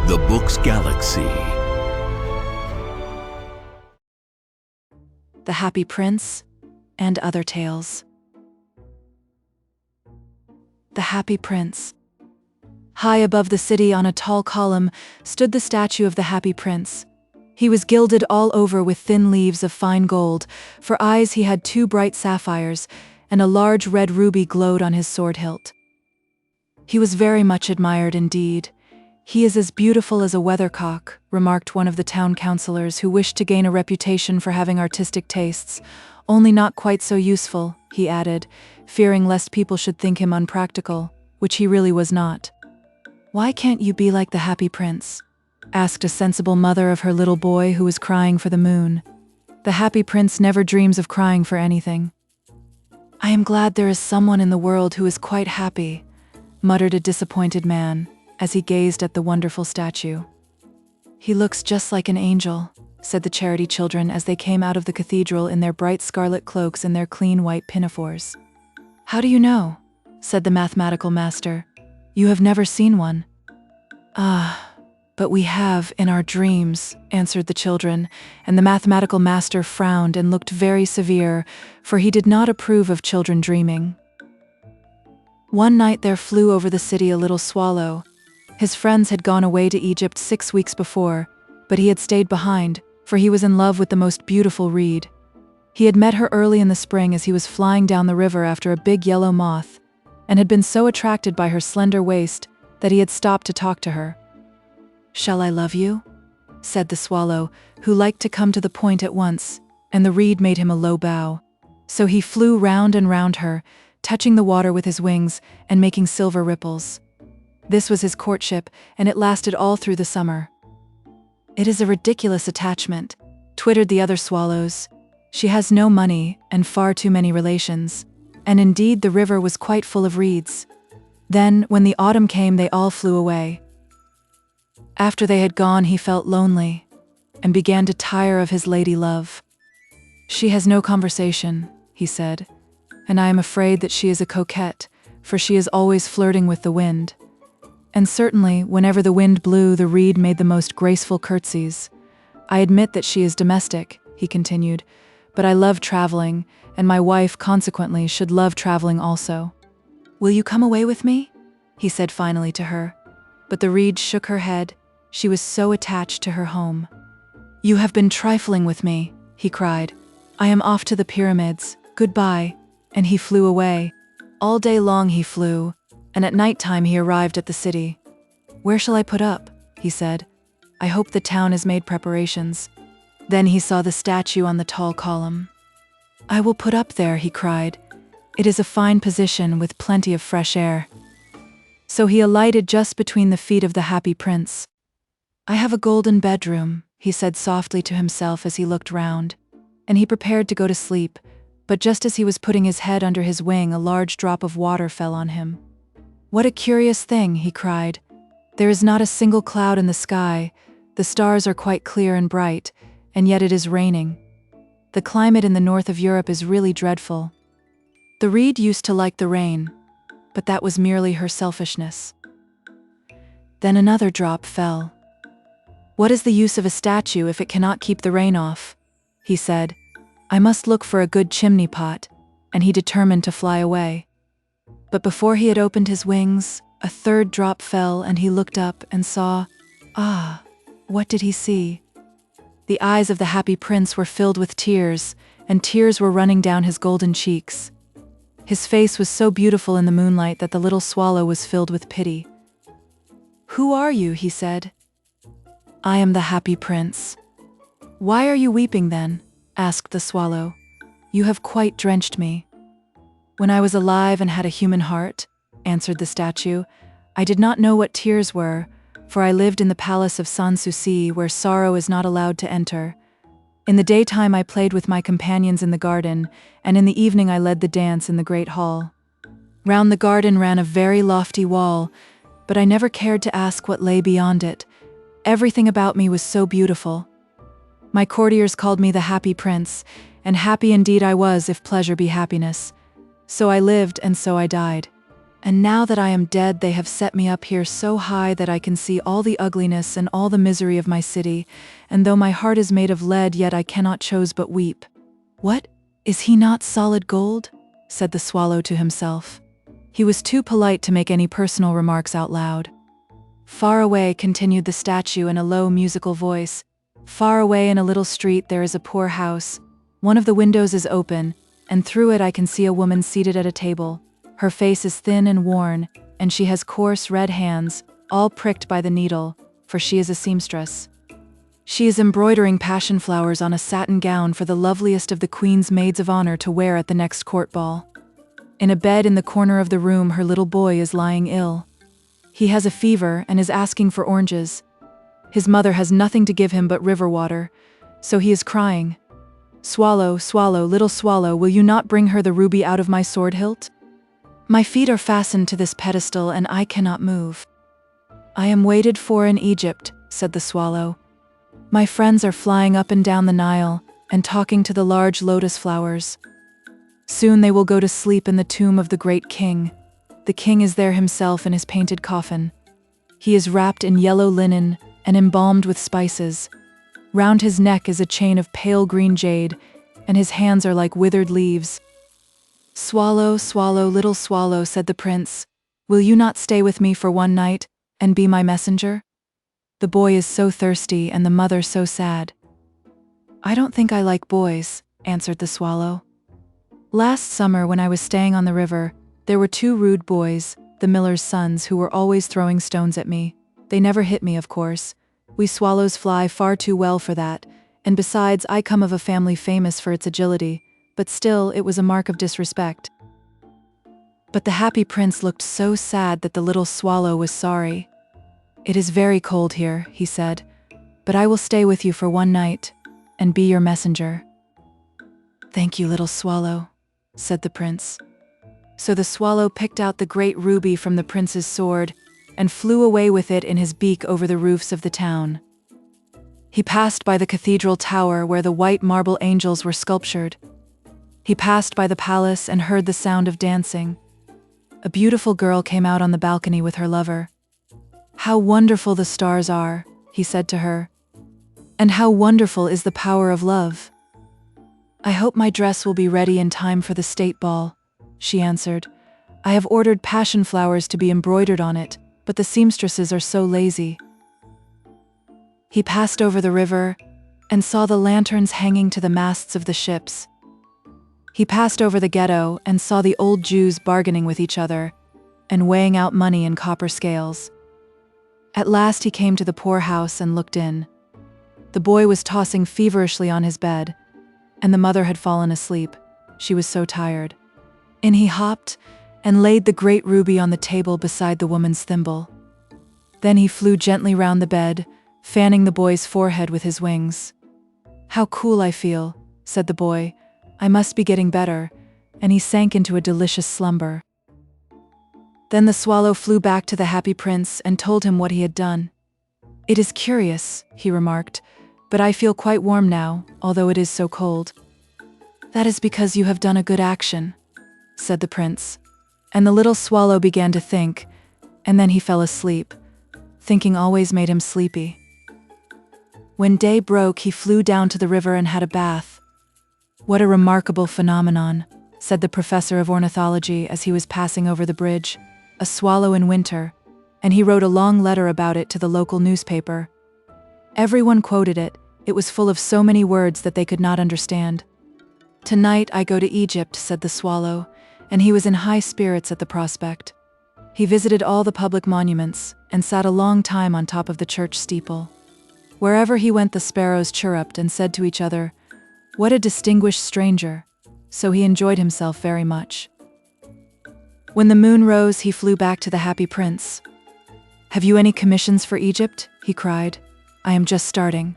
The Book's Galaxy. The Happy Prince and Other Tales. The Happy Prince. High above the city on a tall column stood the statue of the Happy Prince. He was gilded all over with thin leaves of fine gold. For eyes he had 2 bright sapphires, and a large red ruby glowed on his sword hilt. He was very much admired indeed. "He is as beautiful as a weathercock," remarked one of the town councillors, who wished to gain a reputation for having artistic tastes. "Only not quite so useful," he added, fearing lest people should think him unpractical, which he really was not. "Why can't you be like the Happy Prince?" asked a sensible mother of her little boy who was crying for the moon. "The Happy Prince never dreams of crying for anything." "I am glad there is someone in the world who is quite happy," muttered a disappointed man, as he gazed at the wonderful statue. "He looks just like an angel," said the charity children as they came out of the cathedral in their bright scarlet cloaks and their clean white pinafores. "How do you know?" said the mathematical master. "You have never seen one." "Ah, but we have in our dreams," answered the children, and the mathematical master frowned and looked very severe, for he did not approve of children dreaming. One night there flew over the city a little swallow. His friends had gone away to Egypt 6 weeks before, but he had stayed behind, for he was in love with the most beautiful reed. He had met her early in the spring as he was flying down the river after a big yellow moth, and had been so attracted by her slender waist that he had stopped to talk to her. "Shall I love you?" said the swallow, who liked to come to the point at once, and the reed made him a low bow. So he flew round and round her, touching the water with his wings and making silver ripples. This was his courtship, and it lasted all through the summer. "It is a ridiculous attachment," twittered the other swallows. "She has no money and far too many relations." And indeed the river was quite full of reeds. Then, when the autumn came, they all flew away. After they had gone, he felt lonely, and began to tire of his lady love. "She has no conversation," he said, "and I am afraid that she is a coquette, for she is always flirting with the wind. And certainly, whenever the wind blew, the reed made the most graceful curtsies. I admit that she is domestic," he continued, "but I love traveling, and my wife, consequently, should love traveling also. Will you come away with me?" he said finally to her. But the reed shook her head. She was so attached to her home. "You have been trifling with me," he cried. "I am off to the pyramids. Goodbye." And he flew away. All day long he flew, and at night time he arrived at the city. "Where shall I put up?" he said. "I hope the town has made preparations." Then he saw the statue on the tall column. "I will put up there," he cried. "It is a fine position with plenty of fresh air." So he alighted just between the feet of the Happy Prince. "I have a golden bedroom," he said softly to himself as he looked round, and he prepared to go to sleep, but just as he was putting his head under his wing, a large drop of water fell on him. "What a curious thing," he cried. "There is not a single cloud in the sky, the stars are quite clear and bright, and yet it is raining. The climate in the north of Europe is really dreadful." The reed used to like the rain, but that was merely her selfishness. Then another drop fell. "What is the use of a statue if it cannot keep the rain off?" he said. "I must look for a good chimney pot," and he determined to fly away. But before he had opened his wings, a third drop fell, and he looked up and saw, what did he see? The eyes of the Happy Prince were filled with tears, and tears were running down his golden cheeks. His face was so beautiful in the moonlight that the little swallow was filled with pity. "Who are you?" he said. "I am the Happy Prince." "Why are you weeping then?" asked the swallow. "You have quite drenched me." "When I was alive and had a human heart," answered the statue, "I did not know what tears were, for I lived in the palace of Sanssouci, where sorrow is not allowed to enter. In the daytime I played with my companions in the garden, and in the evening I led the dance in the great hall. Round the garden ran a very lofty wall, but I never cared to ask what lay beyond it. Everything about me was so beautiful. My courtiers called me the Happy Prince, and happy indeed I was if pleasure be happiness. So I lived and so I died." And now that I am dead, they have set me up here so high that I can see all the ugliness and all the misery of my city, and though my heart is made of lead, yet I cannot chose but weep. What? Is he not solid gold? Said the swallow to himself. He was too polite to make any personal remarks out loud. Far away, continued the statue in a low musical voice, far away in a little street there is a poor house. One of the windows is open, and through it I can see a woman seated at a table. Her face is thin and worn, and she has coarse red hands, all pricked by the needle, for she is a seamstress. She is embroidering passion flowers on a satin gown for the loveliest of the Queen's maids of honor to wear at the next court ball. In a bed in the corner of the room her little boy is lying ill. He has a fever and is asking for oranges. His mother has nothing to give him but river water, so he is crying. "Swallow, swallow, little swallow, will you not bring her the ruby out of my sword hilt? My feet are fastened to this pedestal and I cannot move." "I am waited for in Egypt," said the swallow. "My friends are flying up and down the Nile and talking to the large lotus flowers. Soon they will go to sleep in the tomb of the great king. The king is there himself in his painted coffin. He is wrapped in yellow linen and embalmed with spices. Round his neck is a chain of pale green jade, and his hands are like withered leaves." "Swallow, swallow, little swallow," said the prince, "will you not stay with me for one night and be my messenger? The boy is so thirsty and the mother so sad." "I don't think I like boys," answered the swallow. "Last summer when I was staying on the river, there were 2 rude boys, the miller's sons, who were always throwing stones at me. They never hit me, of course. We swallows fly far too well for that, and besides I come of a family famous for its agility, but still it was a mark of disrespect." But the happy prince looked so sad that the little swallow was sorry. "It is very cold here," he said, "but I will stay with you for one night and be your messenger." "Thank you, little swallow," said the prince. So the swallow picked out the great ruby from the prince's sword and flew away with it in his beak over the roofs of the town. He passed by the cathedral tower where the white marble angels were sculptured. He passed by the palace and heard the sound of dancing. A beautiful girl came out on the balcony with her lover. "How wonderful the stars are," he said to her, "and how wonderful is the power of love." "I hope my dress will be ready in time for the state ball," she answered. "I have ordered passion flowers to be embroidered on it, but the seamstresses are so lazy." He passed over the river and saw the lanterns hanging to the masts of the ships. He passed over the ghetto and saw the old Jews bargaining with each other and weighing out money in copper scales. At last he came to the poor house and looked in. The boy was tossing feverishly on his bed, and the mother had fallen asleep. She was so tired. In he hopped and laid the great ruby on the table beside the woman's thimble. Then he flew gently round the bed, fanning the boy's forehead with his wings. "How cool I feel," said the boy. "I must be getting better," and he sank into a delicious slumber. Then the swallow flew back to the happy prince and told him what he had done. "It is curious," he remarked, "but I feel quite warm now, although it is so cold." "That is because you have done a good action," said the prince. And the little swallow began to think, and then he fell asleep. Thinking always made him sleepy. When day broke, he flew down to the river and had a bath. "What a remarkable phenomenon," said the professor of ornithology as he was passing over the bridge. "A swallow in winter," and he wrote a long letter about it to the local newspaper. Everyone quoted it. It was full of so many words that they could not understand. "Tonight I go to Egypt," said the swallow, and he was in high spirits at the prospect. He visited all the public monuments and sat a long time on top of the church steeple. Wherever he went, the sparrows chirruped and said to each other, "What a distinguished stranger," so he enjoyed himself very much. When the moon rose, he flew back to the happy prince. "Have you any commissions for Egypt?" he cried. "I am just starting."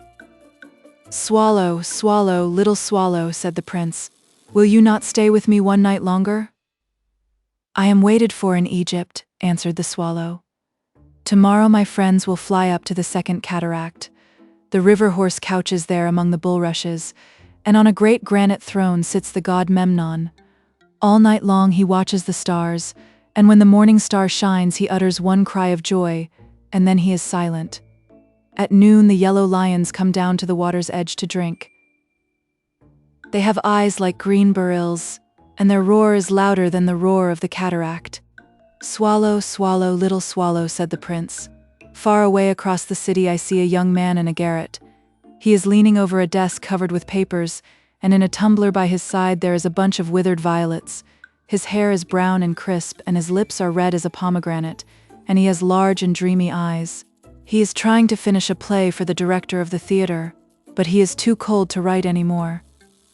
"Swallow, swallow, little swallow," said the prince, "will you not stay with me one night longer?" "I am waited for in Egypt," answered the swallow. "Tomorrow my friends will fly up to the second cataract. The river horse couches there among the bulrushes, and on a great granite throne sits the god Memnon. All night long he watches the stars, and when the morning star shines, he utters one cry of joy, and then he is silent. At noon, the yellow lions come down to the water's edge to drink. They have eyes like green beryls, and their roar is louder than the roar of the cataract. "Swallow, swallow, little swallow," said the prince. "Far away across the city I see a young man in a garret. He is leaning over a desk covered with papers, and in a tumbler by his side there is a bunch of withered violets. His hair is brown and crisp, and his lips are red as a pomegranate, and he has large and dreamy eyes. He is trying to finish a play for the director of the theater, but he is too cold to write any more.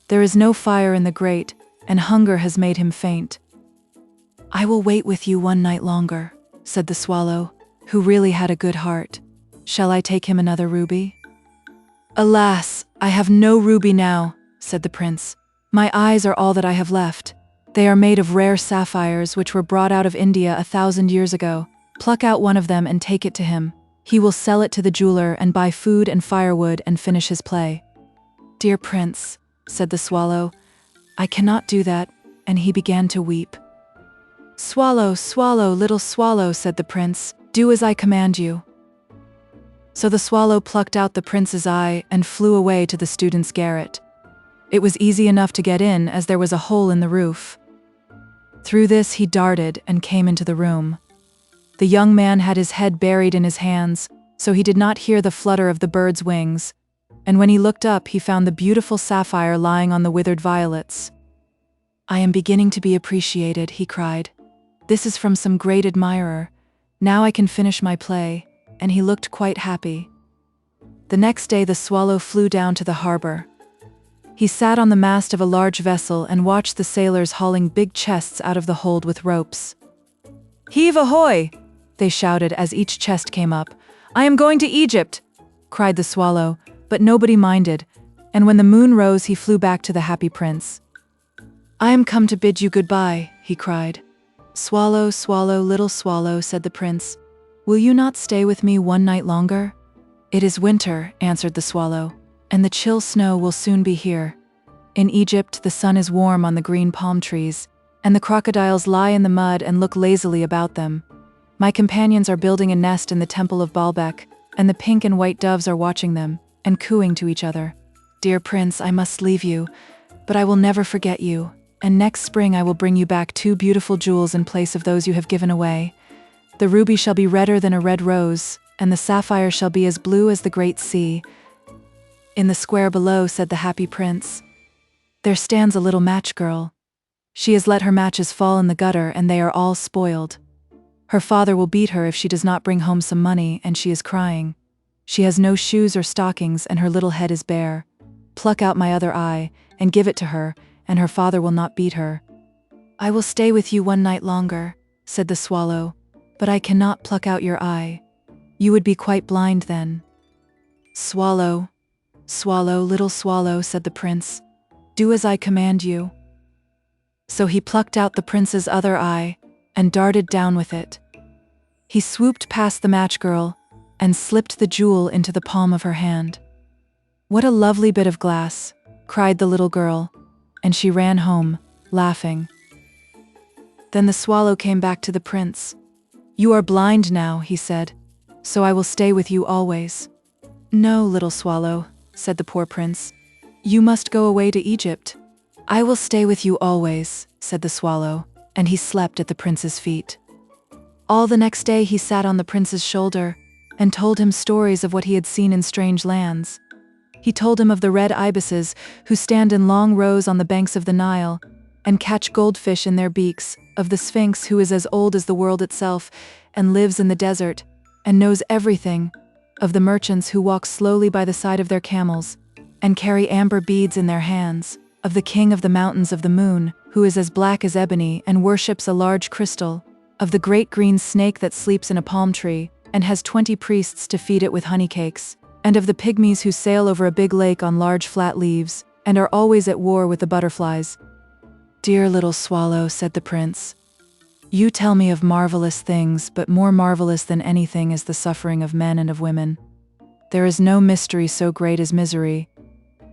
There is no fire in the grate, and hunger has made him faint." "I will wait with you one night longer," said the swallow, who really had a good heart. "Shall I take him another ruby?" "Alas, I have no ruby now," said the prince. "My eyes are all that I have left. They are made of rare sapphires which were brought out of India 1,000 years ago. Pluck out one of them and take it to him. He will sell it to the jeweler and buy food and firewood and finish his play." "Dear prince," said the swallow, "I cannot do that," and he began to weep. "Swallow, swallow, little swallow," said the prince, "do as I command you." So the swallow plucked out the prince's eye and flew away to the student's garret. It was easy enough to get in, as there was a hole in the roof. Through this he darted and came into the room. The young man had his head buried in his hands, so he did not hear the flutter of the bird's wings, and when he looked up he found the beautiful sapphire lying on the withered violets. "I am beginning to be appreciated," he cried. "This is from some great admirer. Now I can finish my play," and he looked quite happy. The next day the swallow flew down to the harbor. He sat on the mast of a large vessel and watched the sailors hauling big chests out of the hold with ropes. "Heave ahoy!" they shouted as each chest came up. "I am going to Egypt!" cried the swallow, but nobody minded, and when the moon rose he flew back to the happy prince. "I am come to bid you goodbye," he cried. "Swallow, swallow, little swallow," said the prince. "Will you not stay with me one night longer?" "It is winter," answered the swallow, "and the chill snow will soon be here. In Egypt the sun is warm on the green palm trees, and the crocodiles lie in the mud and look lazily about them. My companions are building a nest in the temple of Baalbek, and the pink and white doves are watching them, and cooing to each other. Dear prince, I must leave you, but I will never forget you, and next spring I will bring you back 2 beautiful jewels in place of those you have given away. The ruby shall be redder than a red rose, and the sapphire shall be as blue as the great sea." "In the square below," said the happy prince, "there stands a little match girl. She has let her matches fall in the gutter, and they are all spoiled. Her father will beat her if she does not bring home some money, and she is crying. She has no shoes or stockings, and her little head is bare. Pluck out my other eye, and give it to her, and her father will not beat her." "I will stay with you one night longer," said the swallow, "but I cannot pluck out your eye. You would be quite blind then." "Swallow, swallow, little swallow," said the prince, "do as I command you." So he plucked out the prince's other eye and darted down with it. He swooped past the match girl and slipped the jewel into the palm of her hand. "What a lovely bit of glass," cried the little girl, and she ran home, laughing. Then the swallow came back to the prince. "You are blind now," he said, "so I will stay with you always." "No, little swallow," said the poor prince. "You must go away to Egypt." "I will stay with you always," said the swallow, and he slept at the prince's feet. All the next day he sat on the prince's shoulder and told him stories of what he had seen in strange lands. He told him of the red ibises who stand in long rows on the banks of the Nile and catch goldfish in their beaks, of the Sphinx who is as old as the world itself and lives in the desert and knows everything, of the merchants who walk slowly by the side of their camels and carry amber beads in their hands, of the king of the mountains of the moon who is as black as ebony and worships a large crystal, of the great green snake that sleeps in a palm tree and has 20 priests to feed it with honey cakes, and of the pygmies who sail over a big lake on large flat leaves and are always at war with the butterflies. "Dear little swallow," said the prince, "you tell me of marvelous things, but more marvelous than anything is the suffering of men and of women. There is no mystery so great as misery.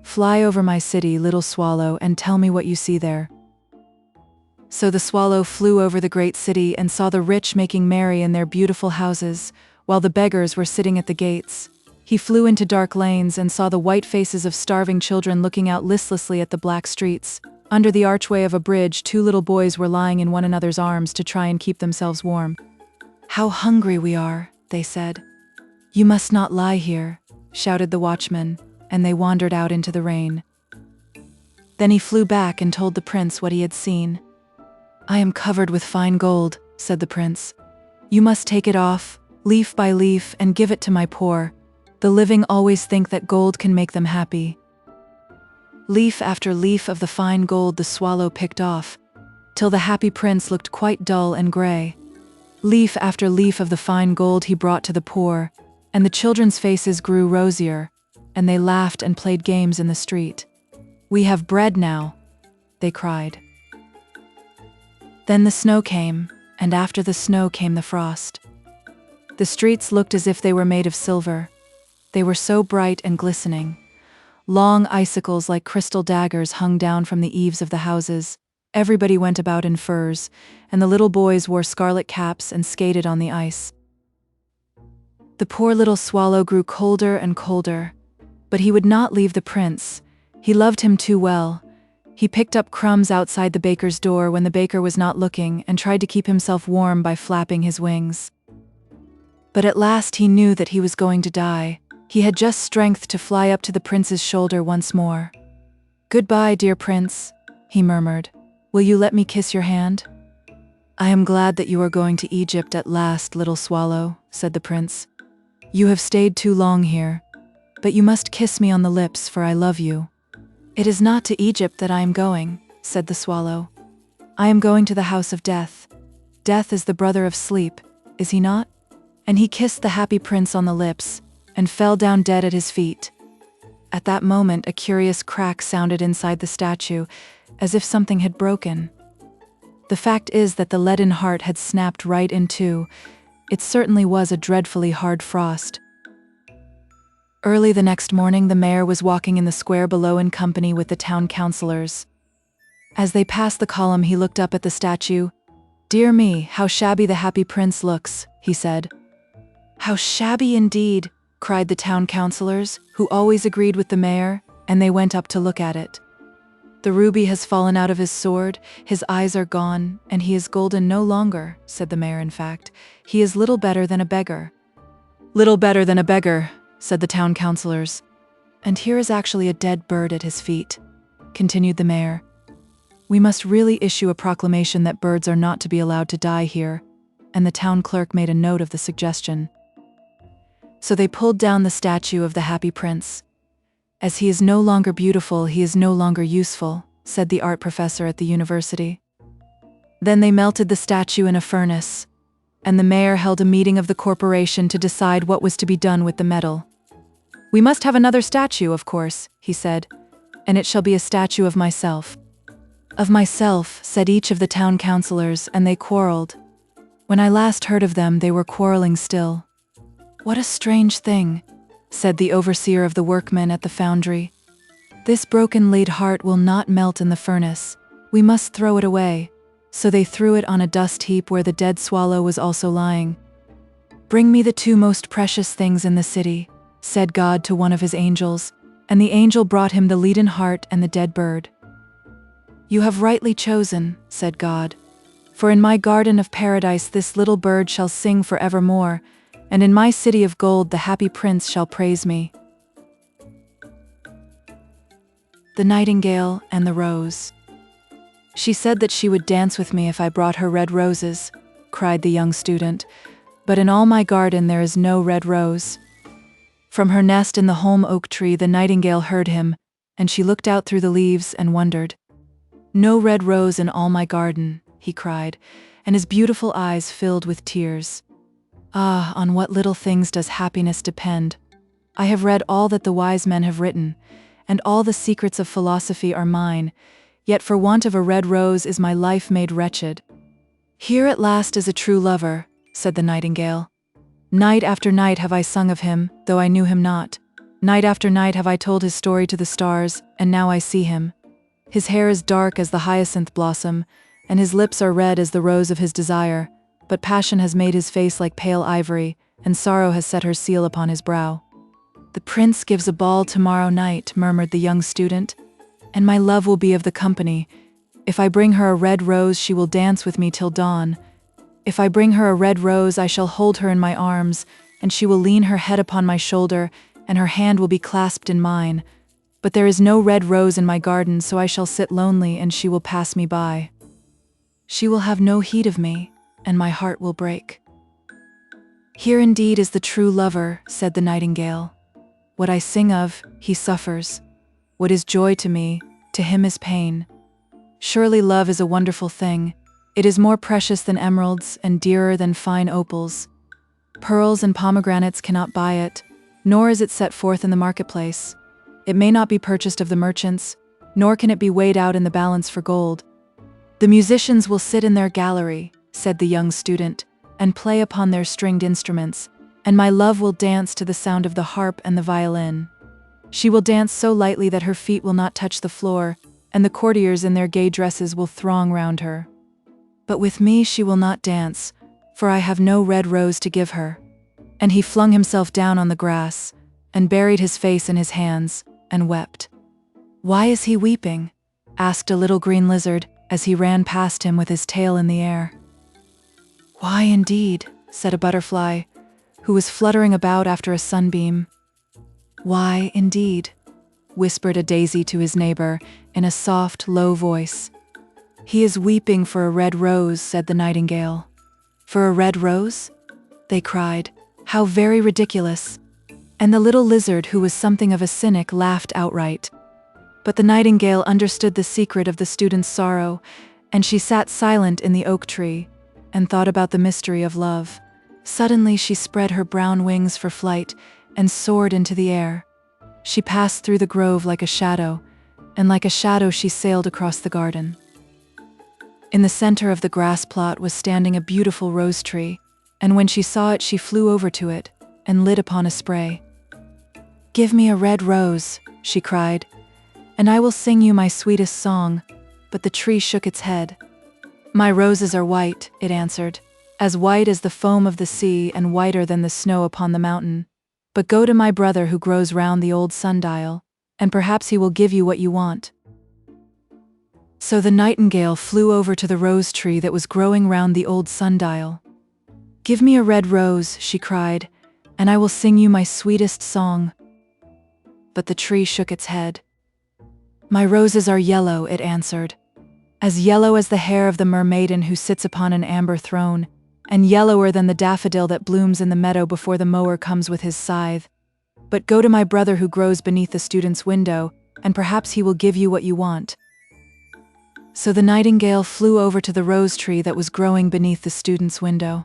Fly over my city, little swallow, and tell me what you see there." So the swallow flew over the great city and saw the rich making merry in their beautiful houses, while the beggars were sitting at the gates. He flew into dark lanes and saw the white faces of starving children looking out listlessly at the black streets. Under the archway of a bridge, two little boys were lying in one another's arms to try and keep themselves warm. "How hungry we are," they said. "You must not lie here," shouted the watchman, and they wandered out into the rain. Then he flew back and told the prince what he had seen. "I am covered with fine gold," said the prince. "You must take it off, leaf by leaf, and give it to my poor. The living always think that gold can make them happy." Leaf after leaf of the fine gold the swallow picked off, till the happy prince looked quite dull and gray. Leaf after leaf of the fine gold he brought to the poor, and the children's faces grew rosier, and they laughed and played games in the street. "We have bread now," they cried. Then the snow came, and after the snow came the frost. The streets looked as if they were made of silver. They were so bright and glistening. Long icicles like crystal daggers hung down from the eaves of the houses. Everybody went about in furs, and the little boys wore scarlet caps and skated on the ice. The poor little swallow grew colder and colder, but he would not leave the prince. He loved him too well. He picked up crumbs outside the baker's door when the baker was not looking and tried to keep himself warm by flapping his wings. But at last he knew that he was going to die. He had just strength to fly up to the prince's shoulder once more. "Goodbye, dear prince," he murmured. "Will you let me kiss your hand?" "I am glad that you are going to Egypt at last, little swallow," said the prince. "You have stayed too long here, but you must kiss me on the lips, for I love you." "It is not to Egypt that I am going," said the swallow. "I am going to the house of death. Death is the brother of sleep, is he not?" And he kissed the happy prince on the lips, and fell down dead at his feet. At that moment a curious crack sounded inside the statue, as if something had broken. The fact is that the leaden heart had snapped right in two. It certainly was a dreadfully hard frost. Early the next morning the mayor was walking in the square below in company with the town councillors. As they passed the column he looked up at the statue. "Dear me, how shabby the happy prince looks," he said. "How shabby indeed," cried the town councillors, who always agreed with the mayor, and they went up to look at it. "The ruby has fallen out of his sword, his eyes are gone, and he is golden no longer," said the mayor. "In fact, he is little better than a beggar." "Little better than a beggar," said the town councillors. "And here is actually a dead bird at his feet," continued the mayor. "We must really issue a proclamation that birds are not to be allowed to die here," and the town clerk made a note of the suggestion. So they pulled down the statue of the happy prince. "As he is no longer beautiful, he is no longer useful," said the art professor at the university. Then they melted the statue in a furnace, and the mayor held a meeting of the corporation to decide what was to be done with the metal. "We must have another statue, of course," he said, "and it shall be a statue of myself." "Of myself," said each of the town councillors, and they quarreled. When I last heard of them, they were quarreling still. "What a strange thing," said the overseer of the workmen at the foundry. "This broken lead heart will not melt in the furnace. We must throw it away." So they threw it on a dust heap where the dead swallow was also lying. "Bring me the two most precious things in the city," said God to one of his angels, and the angel brought him the leaden heart and the dead bird. "You have rightly chosen," said God, "for in my garden of paradise this little bird shall sing forevermore, and in my city of gold the happy prince shall praise me." The Nightingale and the Rose. "She said that she would dance with me if I brought her red roses," cried the young student, "but in all my garden there is no red rose." From her nest in the holm oak tree the nightingale heard him, and she looked out through the leaves and wondered. "No red rose in all my garden," he cried, and his beautiful eyes filled with tears. "Ah, on what little things does happiness depend! I have read all that the wise men have written, and all the secrets of philosophy are mine, yet for want of a red rose is my life made wretched." "Here at last is a true lover," said the nightingale. "Night after night have I sung of him, though I knew him not. Night after night have I told his story to the stars, and now I see him. His hair is dark as the hyacinth blossom, and his lips are red as the rose of his desire, but passion has made his face like pale ivory, and sorrow has set her seal upon his brow. "The prince gives a ball tomorrow night," murmured the young student, "and my love will be of the company. If I bring her a red rose, she will dance with me till dawn. If I bring her a red rose, I shall hold her in my arms, and she will lean her head upon my shoulder, and her hand will be clasped in mine. But there is no red rose in my garden, so I shall sit lonely, and she will pass me by. She will have no heed of me, and my heart will break." "Here indeed is the true lover," said the nightingale. "What I sing of, he suffers. What is joy to me, to him is pain. Surely love is a wonderful thing. It is more precious than emeralds and dearer than fine opals. Pearls and pomegranates cannot buy it, nor is it set forth in the marketplace. It may not be purchased of the merchants, nor can it be weighed out in the balance for gold. The musicians will sit in their gallery," said the young student, "and play upon their stringed instruments, and my love will dance to the sound of the harp and the violin. She will dance so lightly that her feet will not touch the floor, and the courtiers in their gay dresses will throng round her. But with me she will not dance, for I have no red rose to give her." And he flung himself down on the grass, and buried his face in his hands, and wept. "Why is he weeping?" asked a little green lizard, as he ran past him with his tail in the air. "Why indeed?" said a butterfly, who was fluttering about after a sunbeam. "Why indeed?" whispered a daisy to his neighbor, in a soft, low voice. "He is weeping for a red rose," said the nightingale. "For a red rose?" they cried. "How very ridiculous!" And the little lizard, who was something of a cynic, laughed outright. But the nightingale understood the secret of the student's sorrow, and she sat silent in the oak tree, and thought about the mystery of love. Suddenly she spread her brown wings for flight, and soared into the air. She passed through the grove like a shadow, and like a shadow she sailed across the garden. In the center of the grass plot was standing a beautiful rose tree, and when she saw it she flew over to it, and lit upon a spray. "Give me a red rose," she cried, "and I will sing you my sweetest song." But the tree shook its head. "My roses are white," it answered, "as white as the foam of the sea and whiter than the snow upon the mountain. But go to my brother who grows round the old sundial, and perhaps he will give you what you want." So the nightingale flew over to the rose tree that was growing round the old sundial. "Give me a red rose," she cried, "and I will sing you my sweetest song." But the tree shook its head. "My roses are yellow," it answered, "as yellow as the hair of the mermaiden who sits upon an amber throne, and yellower than the daffodil that blooms in the meadow before the mower comes with his scythe. But go to my brother who grows beneath the student's window, and perhaps he will give you what you want." So the nightingale flew over to the rose tree that was growing beneath the student's window.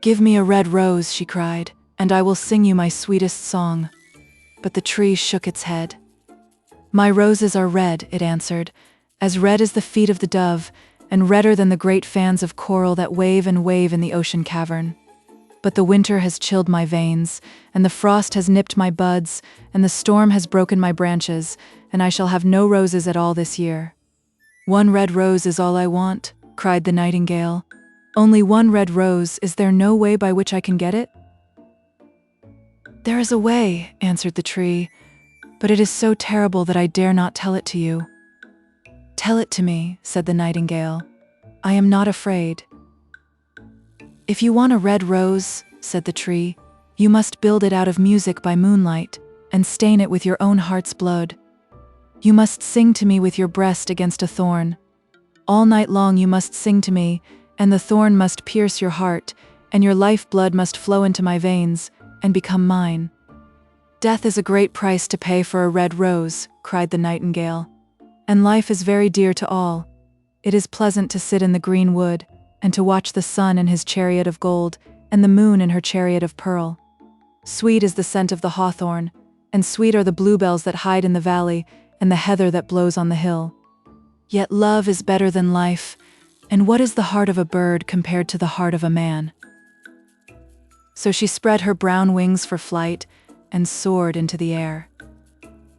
"Give me a red rose," she cried, "and I will sing you my sweetest song." But the tree shook its head. "My roses are red," it answered, "as red as the feet of the dove, and redder than the great fans of coral that wave and wave in the ocean cavern. But the winter has chilled my veins, and the frost has nipped my buds, and the storm has broken my branches, and I shall have no roses at all this year." "One red rose is all I want," cried the nightingale. "Only one red rose, is there no way by which I can get it?" "There is a way," answered the tree, "but it is so terrible that I dare not tell it to you." "Tell it to me," said the nightingale. "I am not afraid." "If you want a red rose," said the tree, "you must build it out of music by moonlight, and stain it with your own heart's blood. You must sing to me with your breast against a thorn. All night long you must sing to me, and the thorn must pierce your heart, and your life blood must flow into my veins, and become mine." "Death is a great price to pay for a red rose," cried the nightingale, "and life is very dear to all. It is pleasant to sit in the green wood, and to watch the sun in his chariot of gold, and the moon in her chariot of pearl. Sweet is the scent of the hawthorn, and sweet are the bluebells that hide in the valley, and the heather that blows on the hill. Yet love is better than life, and what is the heart of a bird compared to the heart of a man?" So she spread her brown wings for flight, and soared into the air.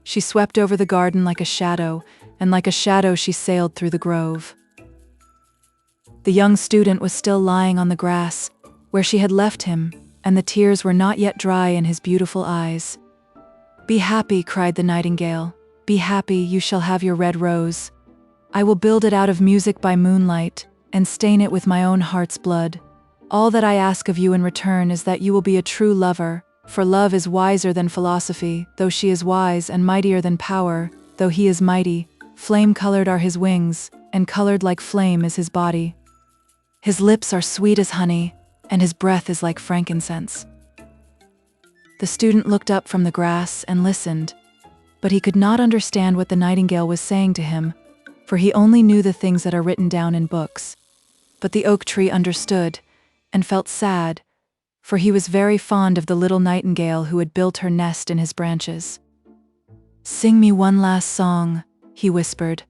She swept over the garden like a shadow, and like a shadow she sailed through the grove. The young student was still lying on the grass, where she had left him, and the tears were not yet dry in his beautiful eyes. "Be happy," cried the nightingale. "Be happy, you shall have your red rose. I will build it out of music by moonlight, and stain it with my own heart's blood. All that I ask of you in return is that you will be a true lover, for love is wiser than philosophy, though she is wise, and mightier than power, though he is mighty. Flame-colored are his wings, and colored like flame is his body. His lips are sweet as honey, and his breath is like frankincense." The student looked up from the grass and listened, but he could not understand what the nightingale was saying to him, for he only knew the things that are written down in books. But the oak tree understood, and felt sad, for he was very fond of the little nightingale who had built her nest in his branches. "Sing me one last song," he whispered.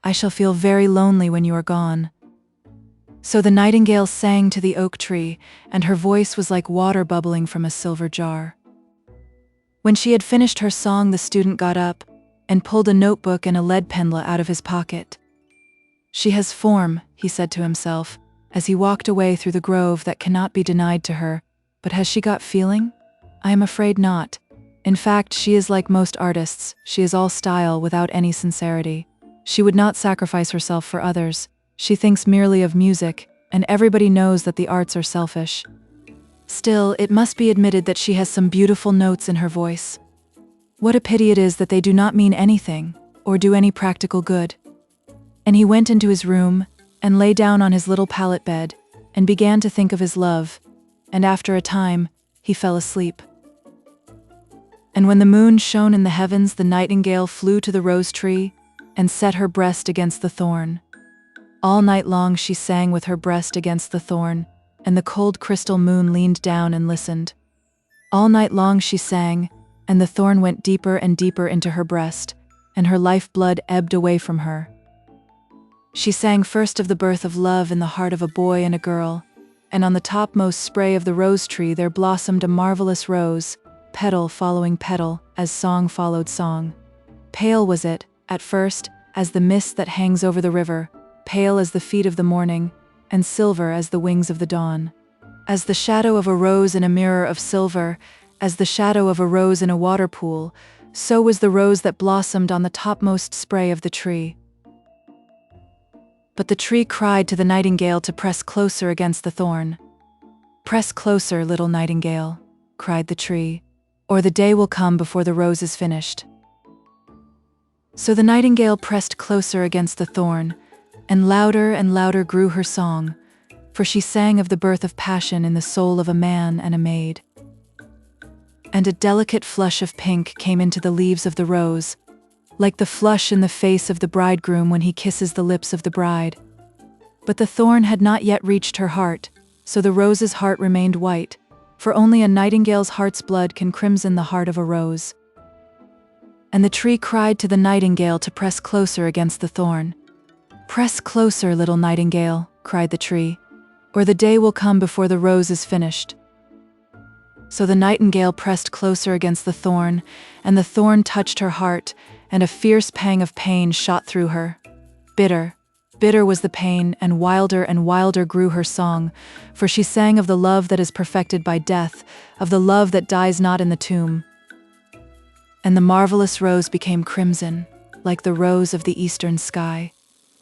"I shall feel very lonely when you are gone." So the nightingale sang to the oak tree, and her voice was like water bubbling from a silver jar. When she had finished her song, the student got up and pulled a notebook and a lead pencil out of his pocket. "She has form," he said to himself, as he walked away through the grove that cannot be denied to her. "But has she got feeling? I am afraid not. In fact, she is like most artists, she is all style without any sincerity. She would not sacrifice herself for others. She thinks merely of music, and everybody knows that the arts are selfish. Still, it must be admitted that she has some beautiful notes in her voice. What a pity it is that they do not mean anything, or do any practical good." And he went into his room, and lay down on his little pallet bed, and began to think of his love, and after a time, he fell asleep. And when the moon shone in the heavens, the nightingale flew to the rose tree, and set her breast against the thorn. All night long she sang with her breast against the thorn, and the cold crystal moon leaned down and listened. All night long she sang, and the thorn went deeper and deeper into her breast, and her life-blood ebbed away from her. She sang first of the birth of love in the heart of a boy and a girl, and on the topmost spray of the rose tree there blossomed a marvelous rose, petal following petal, as song followed song. Pale was it, at first, as the mist that hangs over the river, pale as the feet of the morning, and silver as the wings of the dawn. As the shadow of a rose in a mirror of silver, as the shadow of a rose in a water pool, so was the rose that blossomed on the topmost spray of the tree. But the tree cried to the nightingale to press closer against the thorn. "Press closer, little nightingale," cried the tree, "or the day will come before the rose is finished." So the nightingale pressed closer against the thorn, and louder grew her song, for she sang of the birth of passion in the soul of a man and a maid. And a delicate flush of pink came into the leaves of the rose, like the flush in the face of the bridegroom when he kisses the lips of the bride. But the thorn had not yet reached her heart, so the rose's heart remained white, for only a nightingale's heart's blood can crimson the heart of a rose. And the tree cried to the nightingale to press closer against the thorn. "Press closer, little nightingale," cried the tree, "or the day will come before the rose is finished." So the nightingale pressed closer against the thorn, and the thorn touched her heart, and a fierce pang of pain shot through her. Bitter, bitter was the pain, and wilder grew her song, for she sang of the love that is perfected by death, of the love that dies not in the tomb. And the marvelous rose became crimson, like the rose of the eastern sky.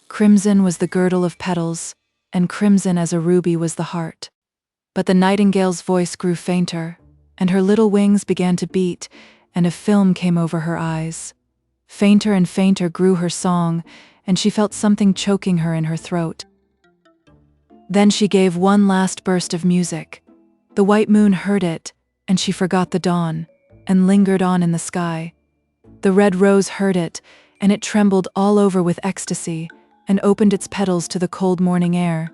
Crimson was the girdle of petals, and crimson as a ruby was the heart. But the nightingale's voice grew fainter, and her little wings began to beat, and a film came over her eyes. Fainter and fainter grew her song, and she felt something choking her in her throat. Then she gave one last burst of music. The white moon heard it, and she forgot the dawn, and lingered on in the sky. The red rose heard it, and it trembled all over with ecstasy, and opened its petals to the cold morning air.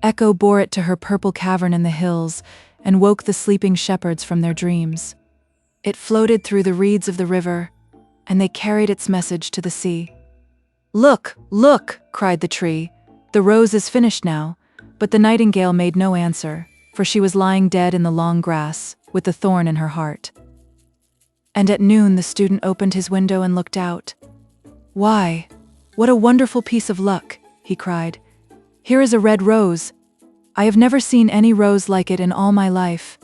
Echo bore it to her purple cavern in the hills, and woke the sleeping shepherds from their dreams. It floated through the reeds of the river, and they carried its message to the sea. "Look, look," cried the tree, "the rose is finished now." But the nightingale made no answer, for she was lying dead in the long grass, with the thorn in her heart. And at noon the student opened his window and looked out. "Why, what a wonderful piece of luck," he cried. Here is a red rose. I have never seen any rose like it in all my life.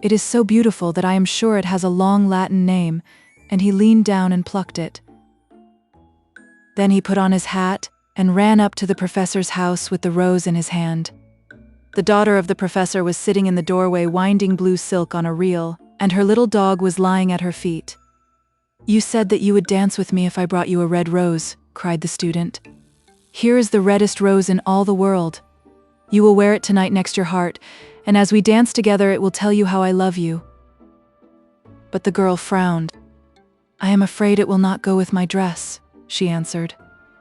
It is so beautiful that I am sure it has a long Latin name," and he leaned down and plucked it. Then he put on his hat and ran up to the professor's house with the rose in his hand. The daughter of the professor was sitting in the doorway winding blue silk on a reel, and her little dog was lying at her feet. "You said that you would dance with me if I brought you a red rose," cried the student. "Here is the reddest rose in all the world. You will wear it tonight next your heart, and as we dance together it will tell you how I love you." But the girl frowned. "I am afraid it will not go with my dress," she answered.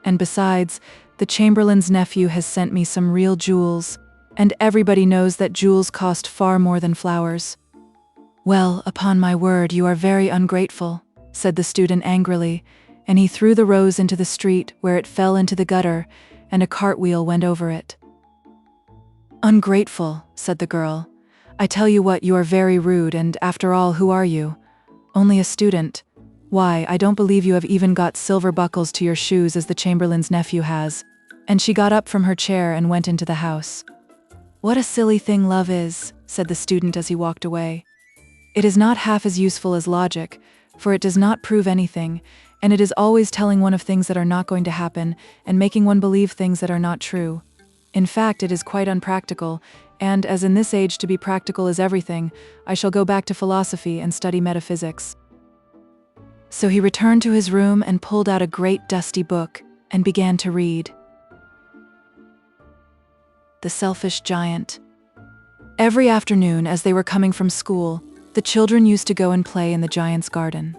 "And besides, the Chamberlain's nephew has sent me some real jewels, and everybody knows that jewels cost far more than flowers." "Well, upon my word, you are very ungrateful," said the student angrily, and he threw the rose into the street, where it fell into the gutter, and a cartwheel went over it. "Ungrateful," said the girl. "I tell you what, you are very rude, and after all, who are you? Only a student. Why, I don't believe you have even got silver buckles to your shoes as the Chamberlain's nephew has." And she got up from her chair and went into the house. "What a silly thing love is," said the student as he walked away. "It is not half as useful as logic, for it does not prove anything, and it is always telling one of things that are not going to happen and making one believe things that are not true. In fact, it is quite unpractical, and as in this age to be practical is everything, I shall go back to philosophy and study metaphysics." So he returned to his room and pulled out a great dusty book and began to read. The Selfish Giant. Every afternoon, as they were coming from school, the children used to go and play in the giant's garden.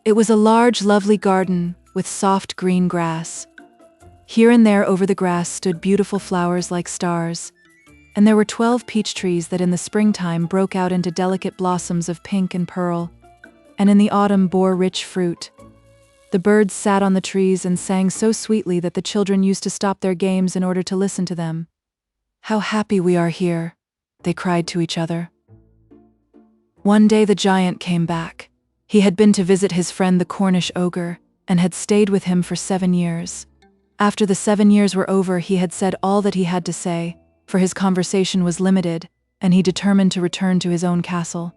It was a large, lovely garden with soft green grass. Here and there over the grass stood beautiful flowers like stars, and there were 12 peach trees that in the springtime broke out into delicate blossoms of pink and pearl, and in the autumn bore rich fruit. The birds sat on the trees and sang so sweetly that the children used to stop their games in order to listen to them. "How happy we are here," they cried to each other. One day the giant came back. He had been to visit his friend the Cornish ogre, and had stayed with him for 7 years. After the 7 years were over, he had said all that he had to say, for his conversation was limited, and he determined to return to his own castle.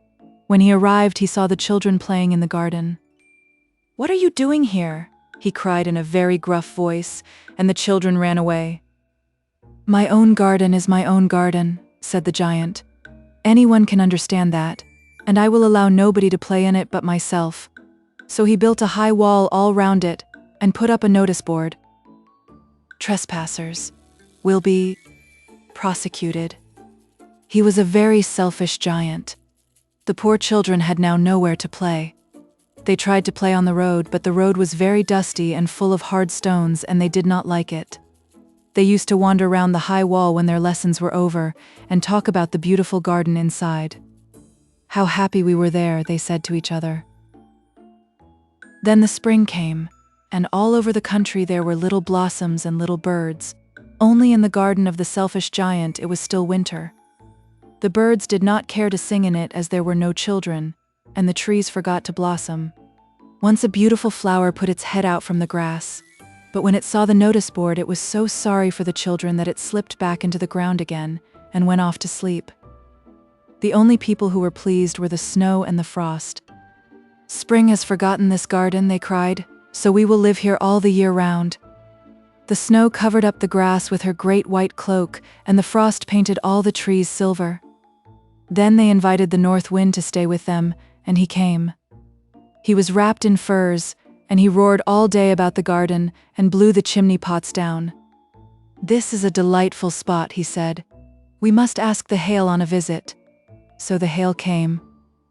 When he arrived, he saw the children playing in the garden. "What are you doing here?" he cried in a very gruff voice, and the children ran away. "My own garden is my own garden," said the giant. "Anyone can understand that, and I will allow nobody to play in it but myself." So he built a high wall all round it, and put up a notice board. "Trespassers will be prosecuted." He was a very selfish giant. The poor children had now nowhere to play. They tried to play on the road, but the road was very dusty and full of hard stones, and they did not like it. They used to wander round the high wall when their lessons were over, and talk about the beautiful garden inside. "How happy we were there," they said to each other. Then the spring came, and all over the country there were little blossoms and little birds. Only in the garden of the selfish giant it was still winter. The birds did not care to sing in it as there were no children, and the trees forgot to blossom. Once a beautiful flower put its head out from the grass, but when it saw the notice board it was so sorry for the children that it slipped back into the ground again and went off to sleep. The only people who were pleased were the snow and the frost. "Spring has forgotten this garden," they cried, "so we will live here all the year round." The snow covered up the grass with her great white cloak, and the frost painted all the trees silver. Then they invited the north wind to stay with them, and he came. He was wrapped in furs, and he roared all day about the garden and blew the chimney pots down. "This is a delightful spot," he said. "We must ask the hail on a visit." So the hail came.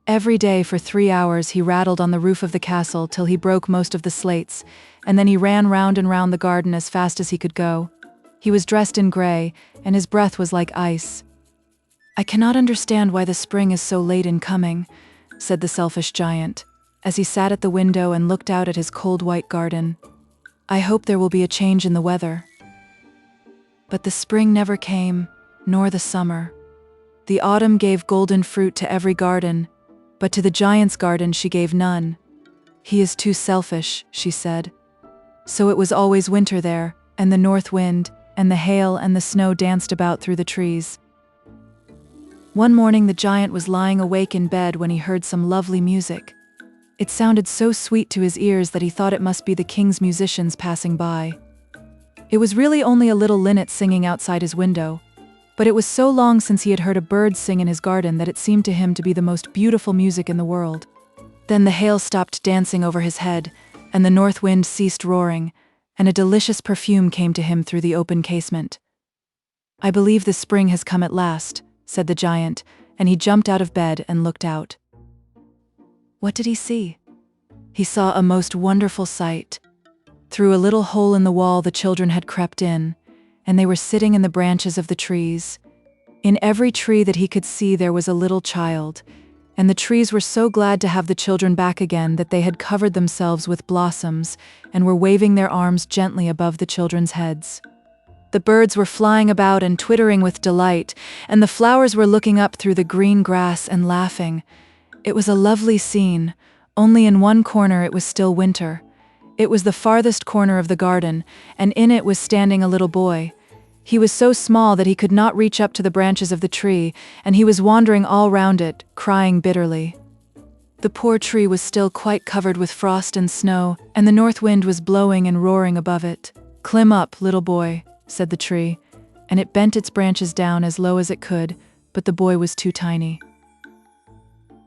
Every day for 3 hours he rattled on the roof of the castle till he broke most of the slates, and then he ran round and round the garden as fast as he could go. He was dressed in grey, and his breath was like ice. "I cannot understand why the spring is so late in coming," said the selfish giant, as he sat at the window and looked out at his cold white garden. "I hope there will be a change in the weather." But the spring never came, nor the summer. The autumn gave golden fruit to every garden, but to the giant's garden she gave none. "He is too selfish," she said. So it was always winter there, and the north wind, and the hail and the snow danced about through the trees. One morning the giant was lying awake in bed when he heard some lovely music. It sounded so sweet to his ears that he thought it must be the king's musicians passing by. It was really only a little linnet singing outside his window, but it was so long since he had heard a bird sing in his garden that it seemed to him to be the most beautiful music in the world. Then the hail stopped dancing over his head, and the north wind ceased roaring, and a delicious perfume came to him through the open casement. "I believe the spring has come at last," said the giant, and he jumped out of bed and looked out. What did he see? He saw a most wonderful sight. Through a little hole in the wall the children had crept in, and they were sitting in the branches of the trees. In every tree that he could see there was a little child, and the trees were so glad to have the children back again that they had covered themselves with blossoms and were waving their arms gently above the children's heads. The birds were flying about and twittering with delight, and the flowers were looking up through the green grass and laughing. It was a lovely scene, only in one corner it was still winter. It was the farthest corner of the garden, and in it was standing a little boy. He was so small that he could not reach up to the branches of the tree, and he was wandering all round it, crying bitterly. The poor tree was still quite covered with frost and snow, and the north wind was blowing and roaring above it. "Climb up, little boy," said the tree, and it bent its branches down as low as it could, but the boy was too tiny.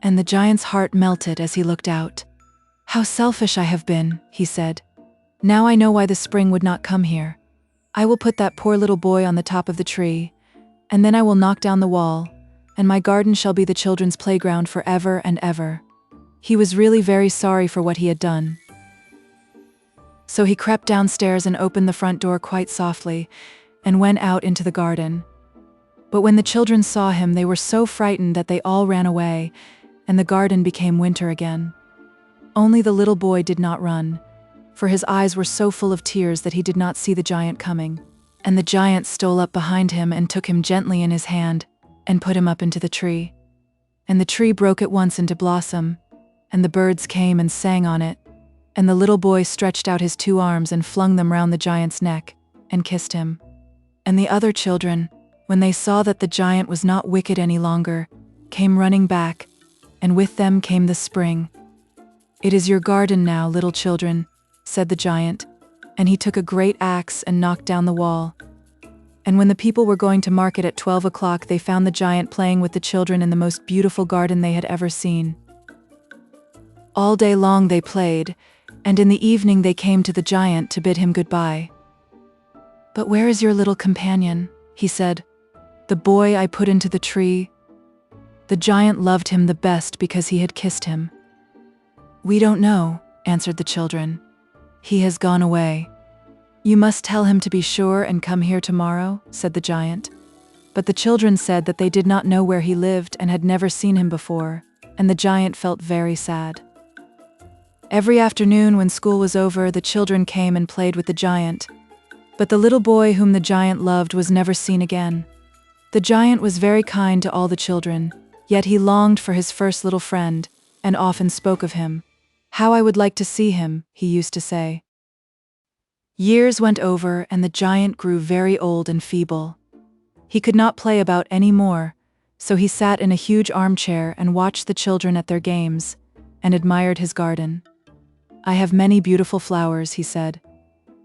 And the giant's heart melted as he looked out. "How selfish I have been," he said. "Now I know why the spring would not come here. I will put that poor little boy on the top of the tree, and then I will knock down the wall, and my garden shall be the children's playground forever and ever." He was really very sorry for what he had done. So he crept downstairs and opened the front door quite softly, and went out into the garden. But when the children saw him, they were so frightened that they all ran away, and the garden became winter again. Only the little boy did not run, for his eyes were so full of tears that he did not see the giant coming. And the giant stole up behind him and took him gently in his hand, and put him up into the tree. And the tree broke at once into blossom, and the birds came and sang on it, and the little boy stretched out his 2 arms and flung them round the giant's neck, and kissed him. And the other children, when they saw that the giant was not wicked any longer, came running back, and with them came the spring. "It is your garden now, little children," said the giant, and he took a great axe and knocked down the wall. And when the people were going to market at 12 o'clock, they found the giant playing with the children in the most beautiful garden they had ever seen. All day long they played, and in the evening they came to the giant to bid him goodbye. "But where is your little companion?" he said. "The boy I put into the tree?" The giant loved him the best because he had kissed him. "We don't know," answered the children. "He has gone away." "You must tell him to be sure and come here tomorrow," said the giant. But the children said that they did not know where he lived and had never seen him before, and the giant felt very sad. Every afternoon when school was over, the children came and played with the giant, but the little boy whom the giant loved was never seen again. The giant was very kind to all the children, yet he longed for his first little friend, and often spoke of him. "How I would like to see him," he used to say. Years went over, and the giant grew very old and feeble. He could not play about any more, so he sat in a huge armchair and watched the children at their games, and admired his garden. "I have many beautiful flowers," he said,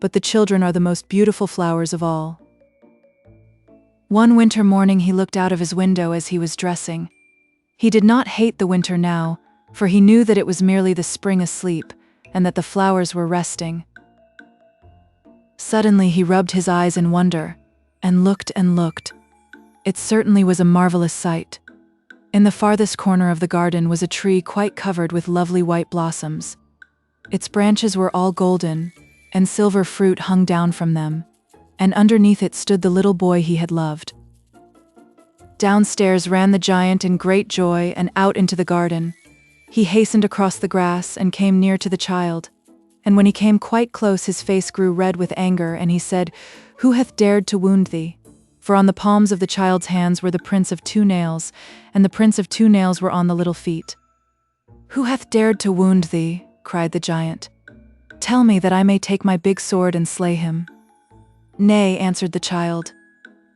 "but the children are the most beautiful flowers of all." One winter morning he looked out of his window as he was dressing. He did not hate the winter now, for he knew that it was merely the spring asleep, and that the flowers were resting. Suddenly he rubbed his eyes in wonder, and looked and looked. It certainly was a marvelous sight. In the farthest corner of the garden was a tree quite covered with lovely white blossoms. Its branches were all golden, and silver fruit hung down from them, and underneath it stood the little boy he had loved. Downstairs ran the giant in great joy and out into the garden. He hastened across the grass and came near to the child. And when he came quite close, his face grew red with anger, and he said, "Who hath dared to wound thee?" For on the palms of the child's hands were the prints of 2 nails, and the prints of 2 nails were on the little feet. "Who hath dared to wound thee?" cried the giant. "Tell me, that I may take my big sword and slay him." "Nay," answered the child,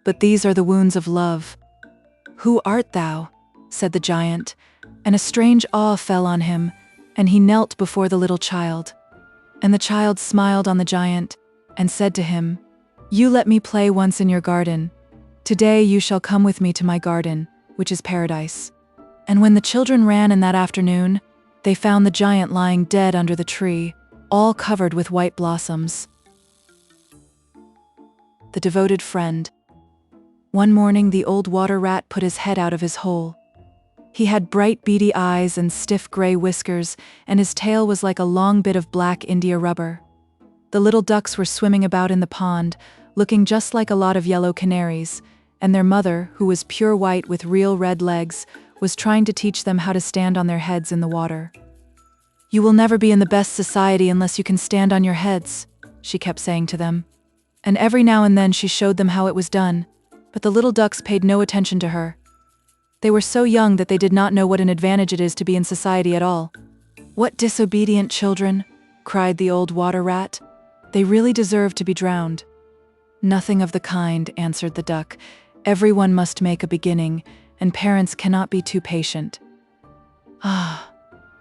"but these are the wounds of love." "Who art thou?" said the giant, and a strange awe fell on him, and he knelt before the little child. And the child smiled on the giant, and said to him, "You let me play once in your garden. Today you shall come with me to my garden, which is paradise." And when the children ran in that afternoon, they found the giant lying dead under the tree, all covered with white blossoms. The devoted friend. One morning the old water rat put his head out of his hole. He had bright beady eyes and stiff gray whiskers, and his tail was like a long bit of black India rubber. The little ducks were swimming about in the pond, looking just like a lot of yellow canaries, and their mother, who was pure white with real red legs, was trying to teach them how to stand on their heads in the water. "You will never be in the best society unless you can stand on your heads," she kept saying to them. And every now and then she showed them how it was done, but the little ducks paid no attention to her. They were so young that they did not know what an advantage it is to be in society at all. "What disobedient children!" cried the old water rat. "They really deserve to be drowned." "Nothing of the kind," answered the duck. "Everyone must make a beginning, and parents cannot be too patient." "Ah,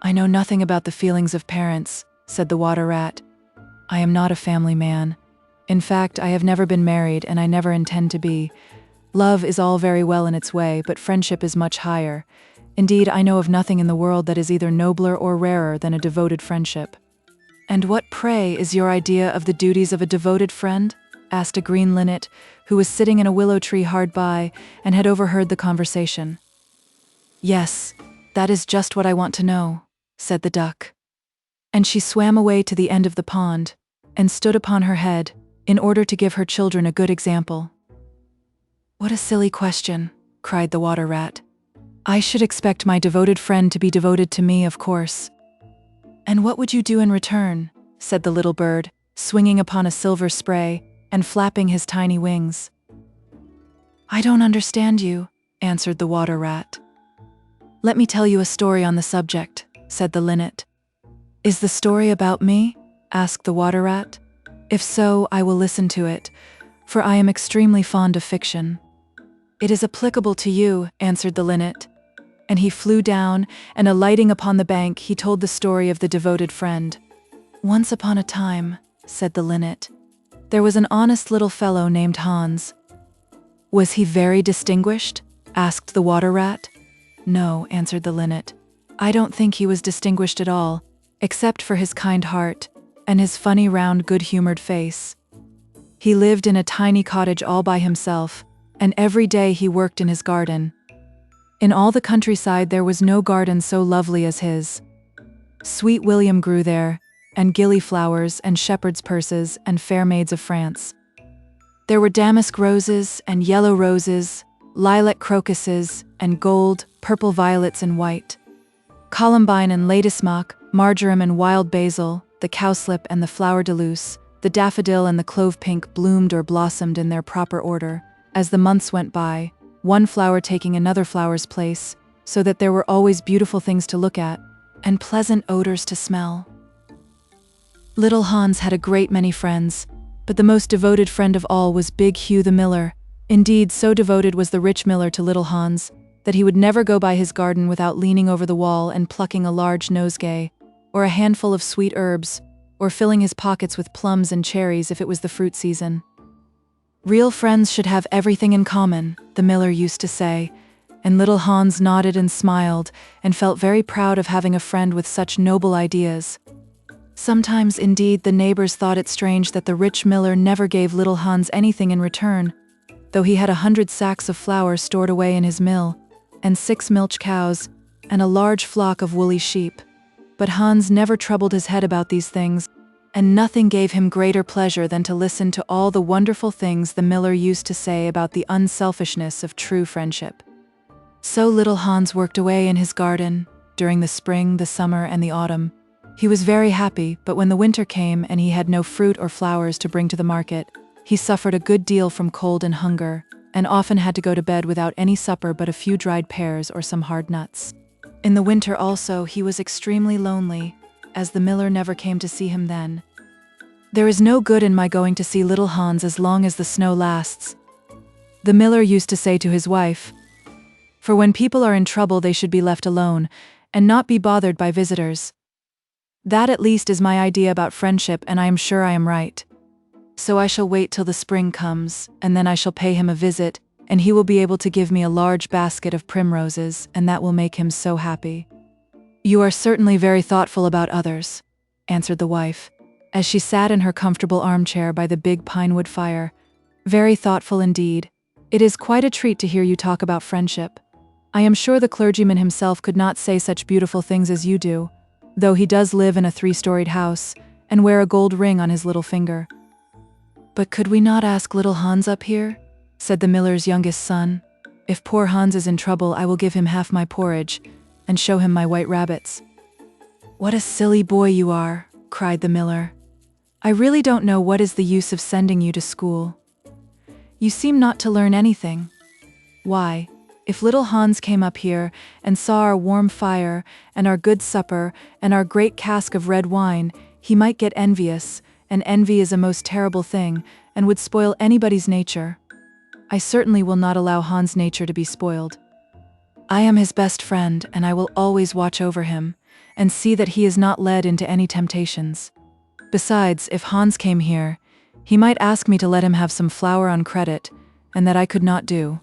I know nothing about the feelings of parents," said the water rat. "I am not a family man. In fact, I have never been married, and I never intend to be. Love is all very well in its way, but friendship is much higher. Indeed, I know of nothing in the world that is either nobler or rarer than a devoted friendship." "And what, pray, is your idea of the duties of a devoted friend?" asked a green linnet, who was sitting in a willow tree hard by and had overheard the conversation. "Yes, that is just what I want to know," said the duck. And she swam away to the end of the pond and stood upon her head in order to give her children a good example. "What a silly question," cried the water rat. "I should expect my devoted friend to be devoted to me, of course." "And what would you do in return?" said the little bird, swinging upon a silver spray and flapping his tiny wings. "I don't understand you," answered the water rat. "Let me tell you a story on the subject," said the linnet. "Is the story about me?" asked the water rat. "If so, I will listen to it, for I am extremely fond of fiction." "It is applicable to you," answered the linnet. And he flew down, and alighting upon the bank, he told the story of the devoted friend. "Once upon a time," said the linnet, "there was an honest little fellow named Hans." "Was he very distinguished?" asked the water rat. "No," answered the linnet. "I don't think he was distinguished at all, except for his kind heart and his funny round good-humored face. He lived in a tiny cottage all by himself, and every day he worked in his garden. In all the countryside there was no garden so lovely as his. Sweet William grew there, and gillyflowers and shepherd's purses and fair maids of France. There were damask roses and yellow roses, lilac crocuses, and gold, purple violets and white. Columbine and ladysmock, marjoram and wild basil, the cowslip and the flower de luce, the daffodil and the clove pink bloomed or blossomed in their proper order, as the months went by, one flower taking another flower's place, so that there were always beautiful things to look at, and pleasant odors to smell. Little Hans had a great many friends, but the most devoted friend of all was Big Hugh the miller. Indeed, so devoted was the rich miller to little Hans, that he would never go by his garden without leaning over the wall and plucking a large nosegay, or a handful of sweet herbs, or filling his pockets with plums and cherries if it was the fruit season. "Real friends should have everything in common," the miller used to say, and little Hans nodded and smiled and felt very proud of having a friend with such noble ideas. Sometimes, indeed, the neighbors thought it strange that the rich miller never gave little Hans anything in return, though he had 100 sacks of flour stored away in his mill, and 6 milch cows, and a large flock of woolly sheep. But Hans never troubled his head about these things, and nothing gave him greater pleasure than to listen to all the wonderful things the miller used to say about the unselfishness of true friendship. So little Hans worked away in his garden, during the spring, the summer, and the autumn. He was very happy, but when the winter came and he had no fruit or flowers to bring to the market, he suffered a good deal from cold and hunger, and often had to go to bed without any supper but a few dried pears or some hard nuts. In the winter also he was extremely lonely, as the miller never came to see him then. There is no good in my going to see little Hans as long as the snow lasts, the miller used to say to his wife. For when people are in trouble they should be left alone, and not be bothered by visitors. That at least is my idea about friendship, and I am sure I am right. So I shall wait till the spring comes, and then I shall pay him a visit, and he will be able to give me a large basket of primroses, and that will make him so happy. You are certainly very thoughtful about others, answered the wife, as she sat in her comfortable armchair by the big pinewood fire. Very thoughtful indeed. It is quite a treat to hear you talk about friendship. I am sure the clergyman himself could not say such beautiful things as you do, though he does live in a 3-storied house, and wear a gold ring on his little finger. But could we not ask little Hans up here? Said the miller's youngest son. If poor Hans is in trouble, I will give him half my porridge, and show him my white rabbits. What a silly boy you are, cried the miller. I really don't know what is the use of sending you to school. You seem not to learn anything. Why, if little Hans came up here and saw our warm fire, and our good supper, and our great cask of red wine, he might get envious, and envy is a most terrible thing, and would spoil anybody's nature. I certainly will not allow Hans' nature to be spoiled. I am his best friend, and I will always watch over him, and see that he is not led into any temptations. Besides, if Hans came here, he might ask me to let him have some flour on credit, and that I could not do.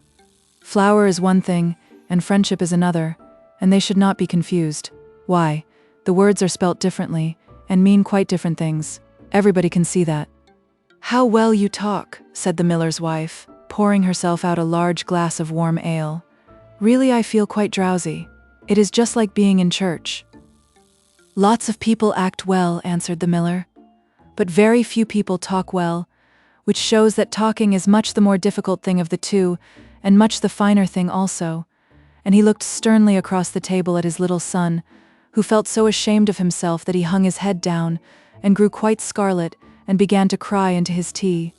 Flour is one thing, and friendship is another, and they should not be confused. Why, the words are spelt differently, and mean quite different things. Everybody can see that. How well you talk, said the miller's wife, pouring herself out a large glass of warm ale. Really, I feel quite drowsy. It is just like being in church. Lots of people act well, answered the miller. But very few people talk well, which shows that talking is much the more difficult thing of the two, and much the finer thing also. And he looked sternly across the table at his little son, who felt so ashamed of himself that he hung his head down, and grew quite scarlet, and began to cry into his tea.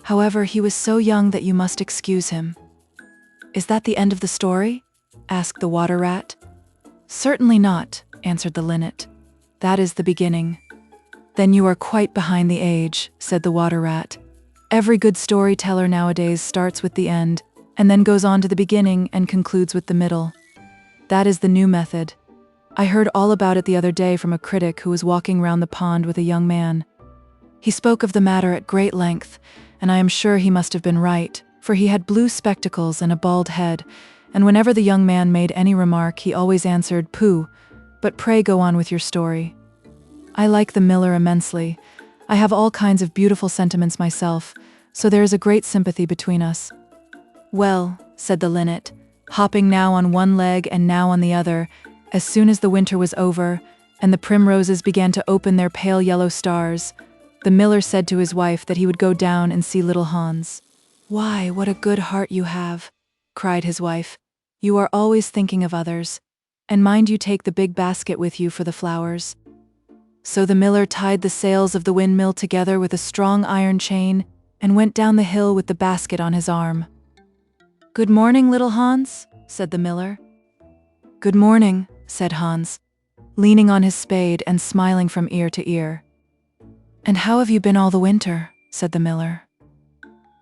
However, he was so young that you must excuse him. Is that the end of the story? Asked the water rat. Certainly not, answered the linnet. That is the beginning. Then you are quite behind the age, said the water rat. Every good storyteller nowadays starts with the end, and then goes on to the beginning and concludes with the middle. That is the new method. I heard all about it the other day from a critic who was walking round the pond with a young man. He spoke of the matter at great length, and I am sure he must have been right, for he had blue spectacles and a bald head, and whenever the young man made any remark he always answered, "Pooh, but pray go on with your story." I like the miller immensely. I have all kinds of beautiful sentiments myself, so there is a great sympathy between us. Well, said the linnet, hopping now on one leg and now on the other, as soon as the winter was over, and the primroses began to open their pale yellow stars, the miller said to his wife that he would go down and see little Hans. Why, what a good heart you have, cried his wife. You are always thinking of others, and mind you take the big basket with you for the flowers. So the miller tied the sails of the windmill together with a strong iron chain and went down the hill with the basket on his arm. Good morning, little Hans, said the miller. Good morning, said Hans, leaning on his spade and smiling from ear to ear. And how have you been all the winter? Said the miller.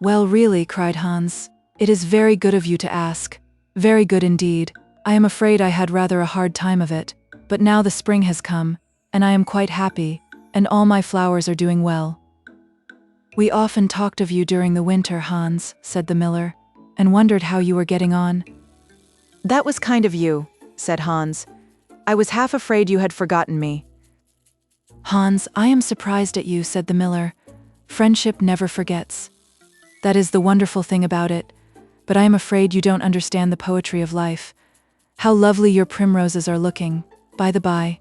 Well, really, cried Hans, it is very good of you to ask. Very good indeed. I am afraid I had rather a hard time of it, but now the spring has come, and I am quite happy, and all my flowers are doing well. We often talked of you during the winter, Hans, said the miller, and wondered how you were getting on. That was kind of you, said Hans. I was half afraid you had forgotten me. Hans, I am surprised at you, said the miller. Friendship never forgets. That is the wonderful thing about it, but I am afraid you don't understand the poetry of life. How lovely your primroses are looking, by the by.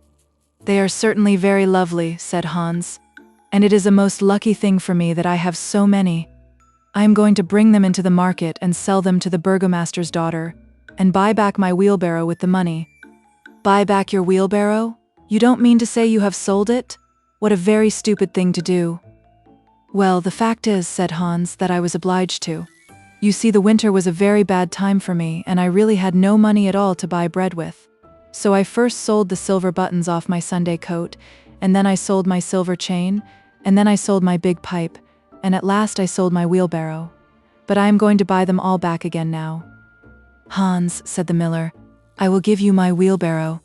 They are certainly very lovely, said Hans, and it is a most lucky thing for me that I have so many. I am going to bring them into the market and sell them to the burgomaster's daughter, and buy back my wheelbarrow with the money. Buy back your wheelbarrow? You don't mean to say you have sold it? What a very stupid thing to do. Well, the fact is, said Hans, that I was obliged to. You see, the winter was a very bad time for me, and I really had no money at all to buy bread with. So I first sold the silver buttons off my Sunday coat, and then I sold my silver chain, and then I sold my big pipe, and at last I sold my wheelbarrow. But I am going to buy them all back again now." "Hans," said the miller, "I will give you my wheelbarrow.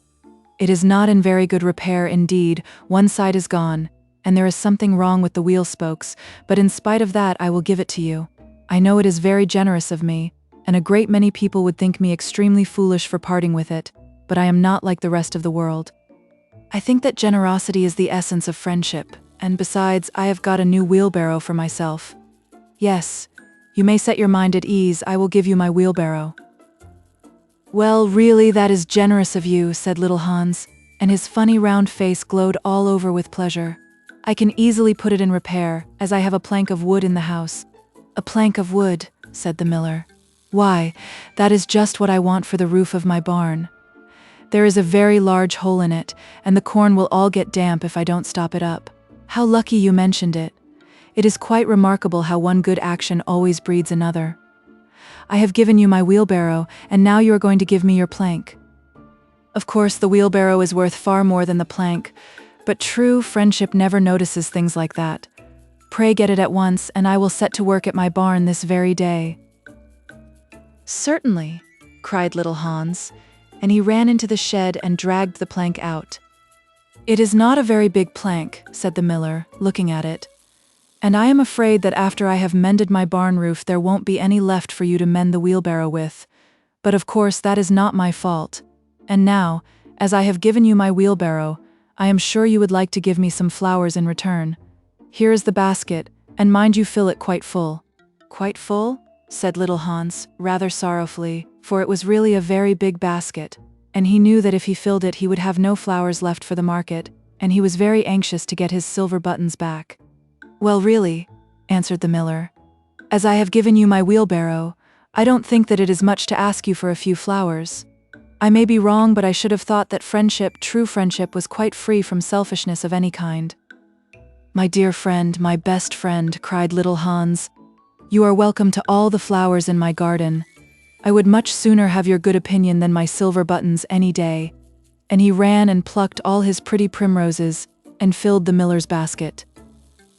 It is not in very good repair indeed, one side is gone, and there is something wrong with the wheel spokes, but in spite of that I will give it to you. I know it is very generous of me, and a great many people would think me extremely foolish for parting with it, but I am not like the rest of the world. I think that generosity is the essence of friendship, and besides, I have got a new wheelbarrow for myself. Yes, you may set your mind at ease, I will give you my wheelbarrow." "Well, really, that is generous of you," said little Hans, and his funny round face glowed all over with pleasure. "I can easily put it in repair, as I have a plank of wood in the house." "A plank of wood," said the miller. "Why, that is just what I want for the roof of my barn. There is a very large hole in it, and the corn will all get damp if I don't stop it up. How lucky you mentioned it. It is quite remarkable how one good action always breeds another. I have given you my wheelbarrow, and now you are going to give me your plank. Of course, the wheelbarrow is worth far more than the plank, but true friendship never notices things like that. Pray get it at once, and I will set to work at my barn this very day." "Certainly," cried little Hans, and he ran into the shed and dragged the plank out. "It is not a very big plank," said the miller, looking at it, "and I am afraid that after I have mended my barn roof there won't be any left for you to mend the wheelbarrow with. But of course that is not my fault. And now, as I have given you my wheelbarrow, I am sure you would like to give me some flowers in return. Here is the basket, and mind you fill it quite full." "Quite full?" said little Hans, rather sorrowfully, for it was really a very big basket, and he knew that if he filled it he would have no flowers left for the market, and he was very anxious to get his silver buttons back. "Well, really," answered the miller, "as I have given you my wheelbarrow, I don't think that it is much to ask you for a few flowers. I may be wrong, but I should have thought that friendship, true friendship, was quite free from selfishness of any kind." "My dear friend, my best friend," cried little Hans, "you are welcome to all the flowers in my garden. I would much sooner have your good opinion than my silver buttons any day." And he ran and plucked all his pretty primroses and filled the miller's basket.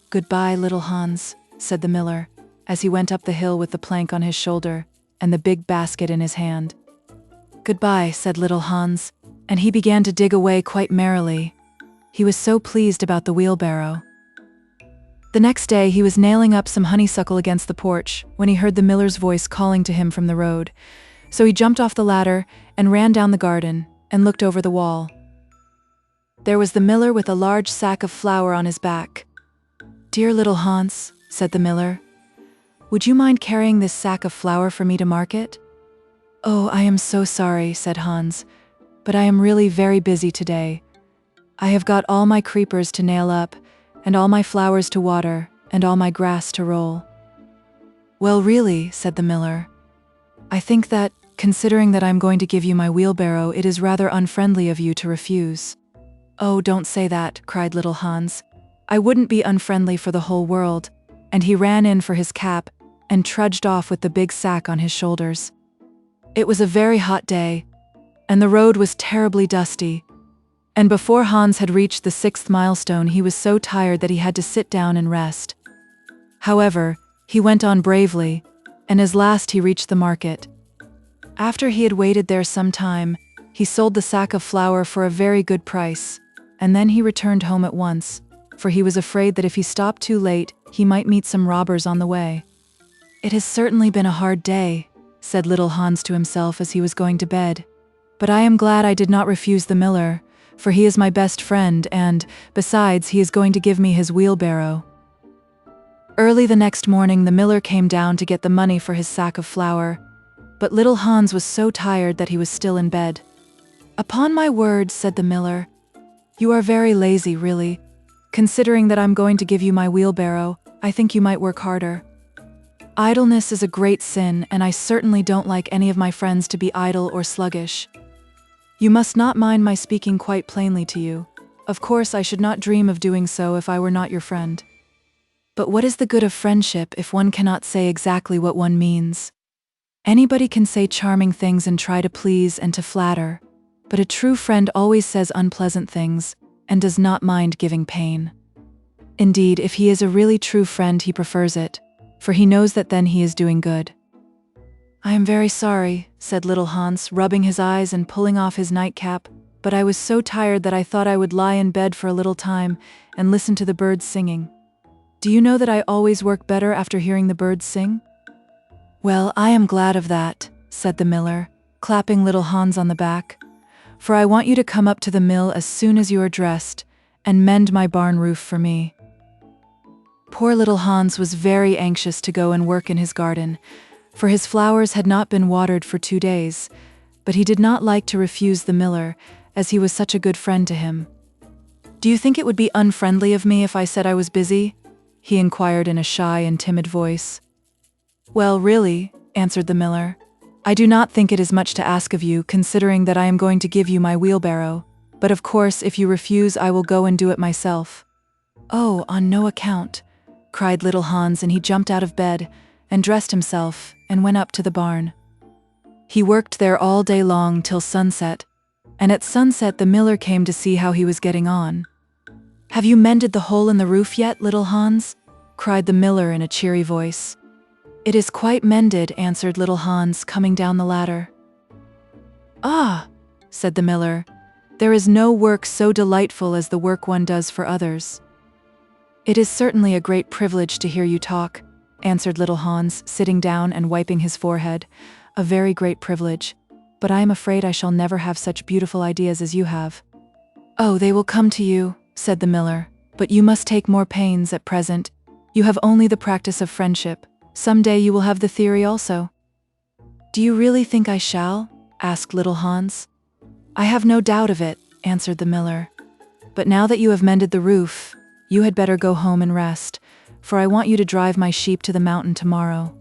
"Goodbye, little Hans," said the miller, as he went up the hill with the plank on his shoulder and the big basket in his hand. "Goodbye," said little Hans, and he began to dig away quite merrily. He was so pleased about the wheelbarrow. The next day he was nailing up some honeysuckle against the porch when he heard the miller's voice calling to him from the road. So he jumped off the ladder and ran down the garden and looked over the wall. There was the miller with a large sack of flour on his back. "Dear little Hans," said the miller, "would you mind carrying this sack of flour for me to market?" "Oh, I am so sorry," said Hans, "but I am really very busy today. I have got all my creepers to nail up, and all my flowers to water, and all my grass to roll." "Well, really," said the miller, "I think that, considering that I'm going to give you my wheelbarrow, it is rather unfriendly of you to refuse." "Oh, don't say that," cried little Hans. "I wouldn't be unfriendly for the whole world," and he ran in for his cap and trudged off with the big sack on his shoulders. It was a very hot day, and the road was terribly dusty, and before Hans had reached the 6th milestone he was so tired that he had to sit down and rest. However, he went on bravely, and at last he reached the market. After he had waited there some time, he sold the sack of flour for a very good price, and then he returned home at once, for he was afraid that if he stopped too late, he might meet some robbers on the way. "It has certainly been a hard day," said little Hans to himself as he was going to bed, "but I am glad I did not refuse the miller, for he is my best friend and, besides, he is going to give me his wheelbarrow." Early the next morning the miller came down to get the money for his sack of flour, but little Hans was so tired that he was still in bed. "Upon my word," said the miller, "you are very lazy, really. Considering that I'm going to give you my wheelbarrow, I think you might work harder. Idleness is a great sin, and I certainly don't like any of my friends to be idle or sluggish. You must not mind my speaking quite plainly to you. Of course, I should not dream of doing so if I were not your friend. But what is the good of friendship if one cannot say exactly what one means? Anybody can say charming things and try to please and to flatter, but a true friend always says unpleasant things and does not mind giving pain. Indeed, if he is a really true friend, he prefers it, for he knows that then he is doing good. I am very sorry, said little Hans, rubbing his eyes and pulling off his nightcap, but I was so tired that I thought I would lie in bed for a little time and listen to the birds singing. Do you know that I always work better after hearing the birds sing? Well, I am glad of that, said the miller, clapping little Hans on the back, for I want you to come up to the mill as soon as you are dressed and mend my barn roof for me. Poor little Hans was very anxious to go and work in his garden, for his flowers had not been watered for 2 days, but he did not like to refuse the miller, as he was such a good friend to him. Do you think it would be unfriendly of me if I said I was busy? He inquired in a shy and timid voice. Well, really, answered the miller, I do not think it is much to ask of you, considering that I am going to give you my wheelbarrow, but of course if you refuse I will go and do it myself. Oh, on no account, cried little Hans, and he jumped out of bed and dressed himself and went up to the barn. He worked there all day long till sunset, and at sunset the miller came to see how he was getting on. Have you mended the hole in the roof yet, little Hans? Cried the miller in a cheery voice. It is quite mended, answered little Hans, coming down the ladder. Ah, said the miller, there is no work so delightful as the work one does for others. It is certainly a great privilege to hear you talk, answered little Hans, sitting down and wiping his forehead. A very great privilege, but I am afraid I shall never have such beautiful ideas as you have. Oh, they will come to you, said the miller, but you must take more pains at present. You have only the practice of friendship. Some day you will have the theory also. Do you really think I shall? Asked little Hans. I have no doubt of it, answered the miller. But now that you have mended the roof, you had better go home and rest, for I want you to drive my sheep to the mountain tomorrow.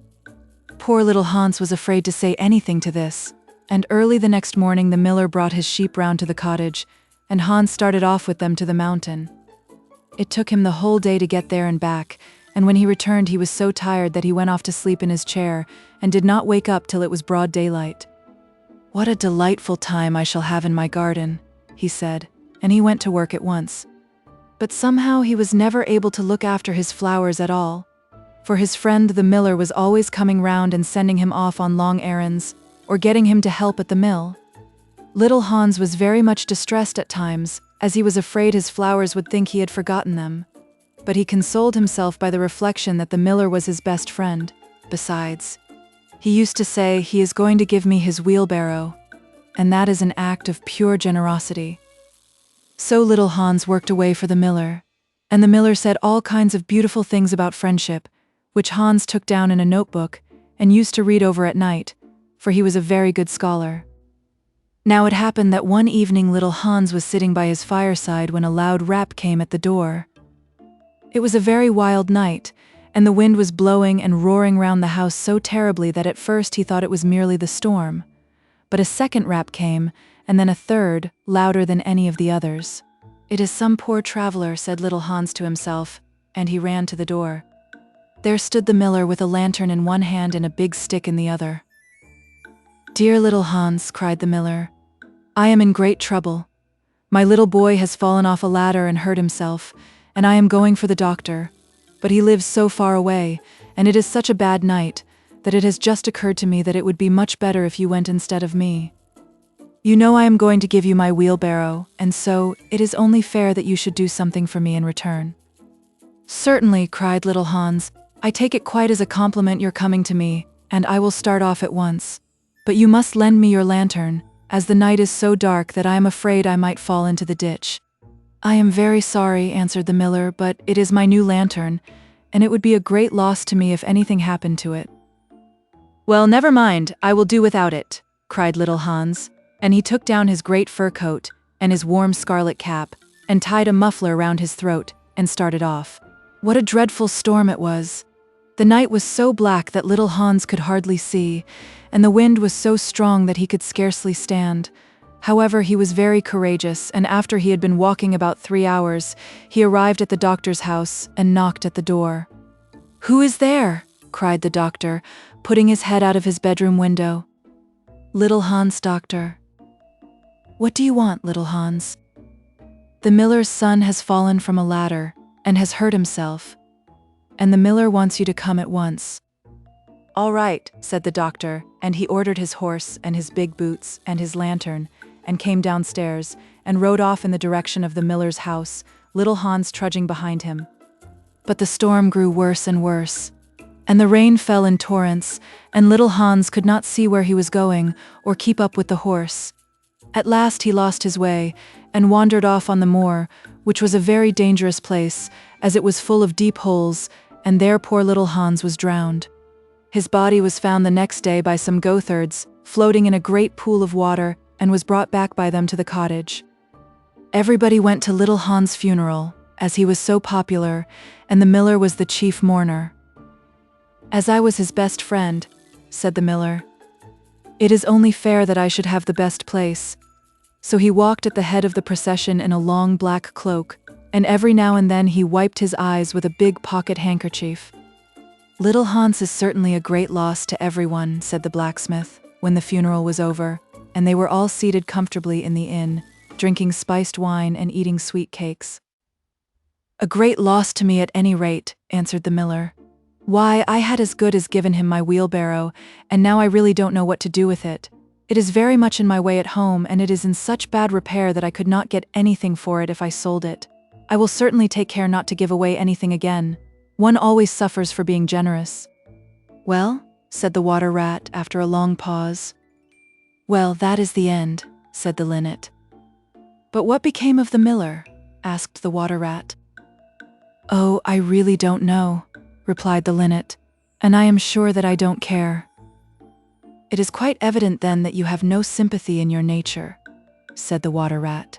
Poor little Hans was afraid to say anything to this, and early the next morning the miller brought his sheep round to the cottage, and Hans started off with them to the mountain. It took him the whole day to get there and back, and when he returned he was so tired that he went off to sleep in his chair and did not wake up till it was broad daylight. What a delightful time I shall have in my garden, he said, and he went to work at once. But somehow he was never able to look after his flowers at all, for his friend the miller was always coming round and sending him off on long errands, or getting him to help at the mill. Little Hans was very much distressed at times, as he was afraid his flowers would think he had forgotten them. But he consoled himself by the reflection that the miller was his best friend. Besides, he used to say, he is going to give me his wheelbarrow, and that is an act of pure generosity. So little Hans worked away for the miller, and the miller said all kinds of beautiful things about friendship, which Hans took down in a notebook and used to read over at night, for he was a very good scholar. Now it happened that one evening little Hans was sitting by his fireside when a loud rap came at the door. It was a very wild night, and the wind was blowing and roaring round the house so terribly that at first he thought it was merely the storm. But a second rap came, and then a third, louder than any of the others. It is some poor traveler, said little Hans to himself, and he ran to the door. There stood the miller with a lantern in one hand and a big stick in the other. Dear little Hans, cried the miller, I am in great trouble. My little boy has fallen off a ladder and hurt himself, and I am going for the doctor, but he lives so far away, and it is such a bad night, that it has just occurred to me that it would be much better if you went instead of me. You know I am going to give you my wheelbarrow, and so it is only fair that you should do something for me in return. Certainly, cried little Hans, I take it quite as a compliment your coming to me, and I will start off at once. But you must lend me your lantern, as the night is so dark that I am afraid I might fall into the ditch. I am very sorry, answered the miller, but it is my new lantern, and it would be a great loss to me if anything happened to it. Well, never mind, I will do without it, cried little Hans, and he took down his great fur coat and his warm scarlet cap, and tied a muffler round his throat, and started off. What a dreadful storm it was! The night was so black that little Hans could hardly see, and the wind was so strong that he could scarcely stand. However, he was very courageous, and after he had been walking about 3 hours, he arrived at the doctor's house and knocked at the door. Who is there? Cried the doctor, putting his head out of his bedroom window. Little Hans, doctor. What do you want, little Hans? The miller's son has fallen from a ladder, and has hurt himself. And the miller wants you to come at once." "All right," said the doctor, and he ordered his horse and his big boots and his lantern, and came downstairs, and rode off in the direction of the miller's house, little Hans trudging behind him. But the storm grew worse and worse, and the rain fell in torrents, and little Hans could not see where he was going, or keep up with the horse. At last he lost his way, and wandered off on the moor, which was a very dangerous place, as it was full of deep holes, and there poor little Hans was drowned. His body was found the next day by some goatherds, floating in a great pool of water, and was brought back by them to the cottage. Everybody went to little Hans' funeral, as he was so popular, and the miller was the chief mourner. "As I was his best friend," said the miller, "it is only fair that I should have the best place." So he walked at the head of the procession in a long black cloak, and every now and then he wiped his eyes with a big pocket handkerchief. "Little Hans is certainly a great loss to everyone," said the blacksmith, when the funeral was over, and they were all seated comfortably in the inn, drinking spiced wine and eating sweet cakes. "A great loss to me at any rate," answered the miller. "Why, I had as good as given him my wheelbarrow, and now I really don't know what to do with it. It is very much in my way at home, and it is in such bad repair that I could not get anything for it if I sold it. I will certainly take care not to give away anything again. One always suffers for being generous." "Well," said the water rat after a long pause. "Well, that is the end," said the linnet. "But what became of the miller?" asked the water rat. "Oh, I really don't know," replied the linnet, "and I am sure that I don't care." "It is quite evident then that you have no sympathy in your nature," said the water rat.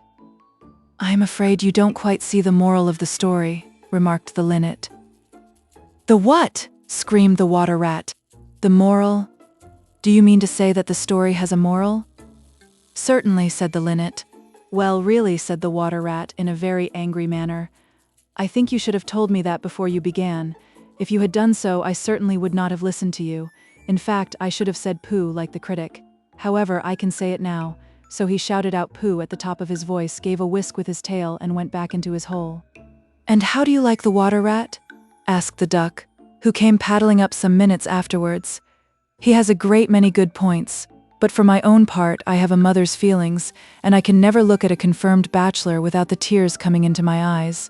"I am afraid you don't quite see the moral of the story," remarked the linnet. "The what?" screamed the water rat. "The moral? Do you mean to say that the story has a moral?" "Certainly," said the linnet. "Well, really," said the water rat in a very angry manner, "I think you should have told me that before you began. If you had done so, I certainly would not have listened to you. In fact, I should have said pooh like the critic. However, I can say it now." So he shouted out pooh at the top of his voice, gave a whisk with his tail, and went back into his hole. "And how do you like the water rat?" asked the duck, who came paddling up some minutes afterwards. "He has a great many good points, but for my own part I have a mother's feelings, and I can never look at a confirmed bachelor without the tears coming into my eyes."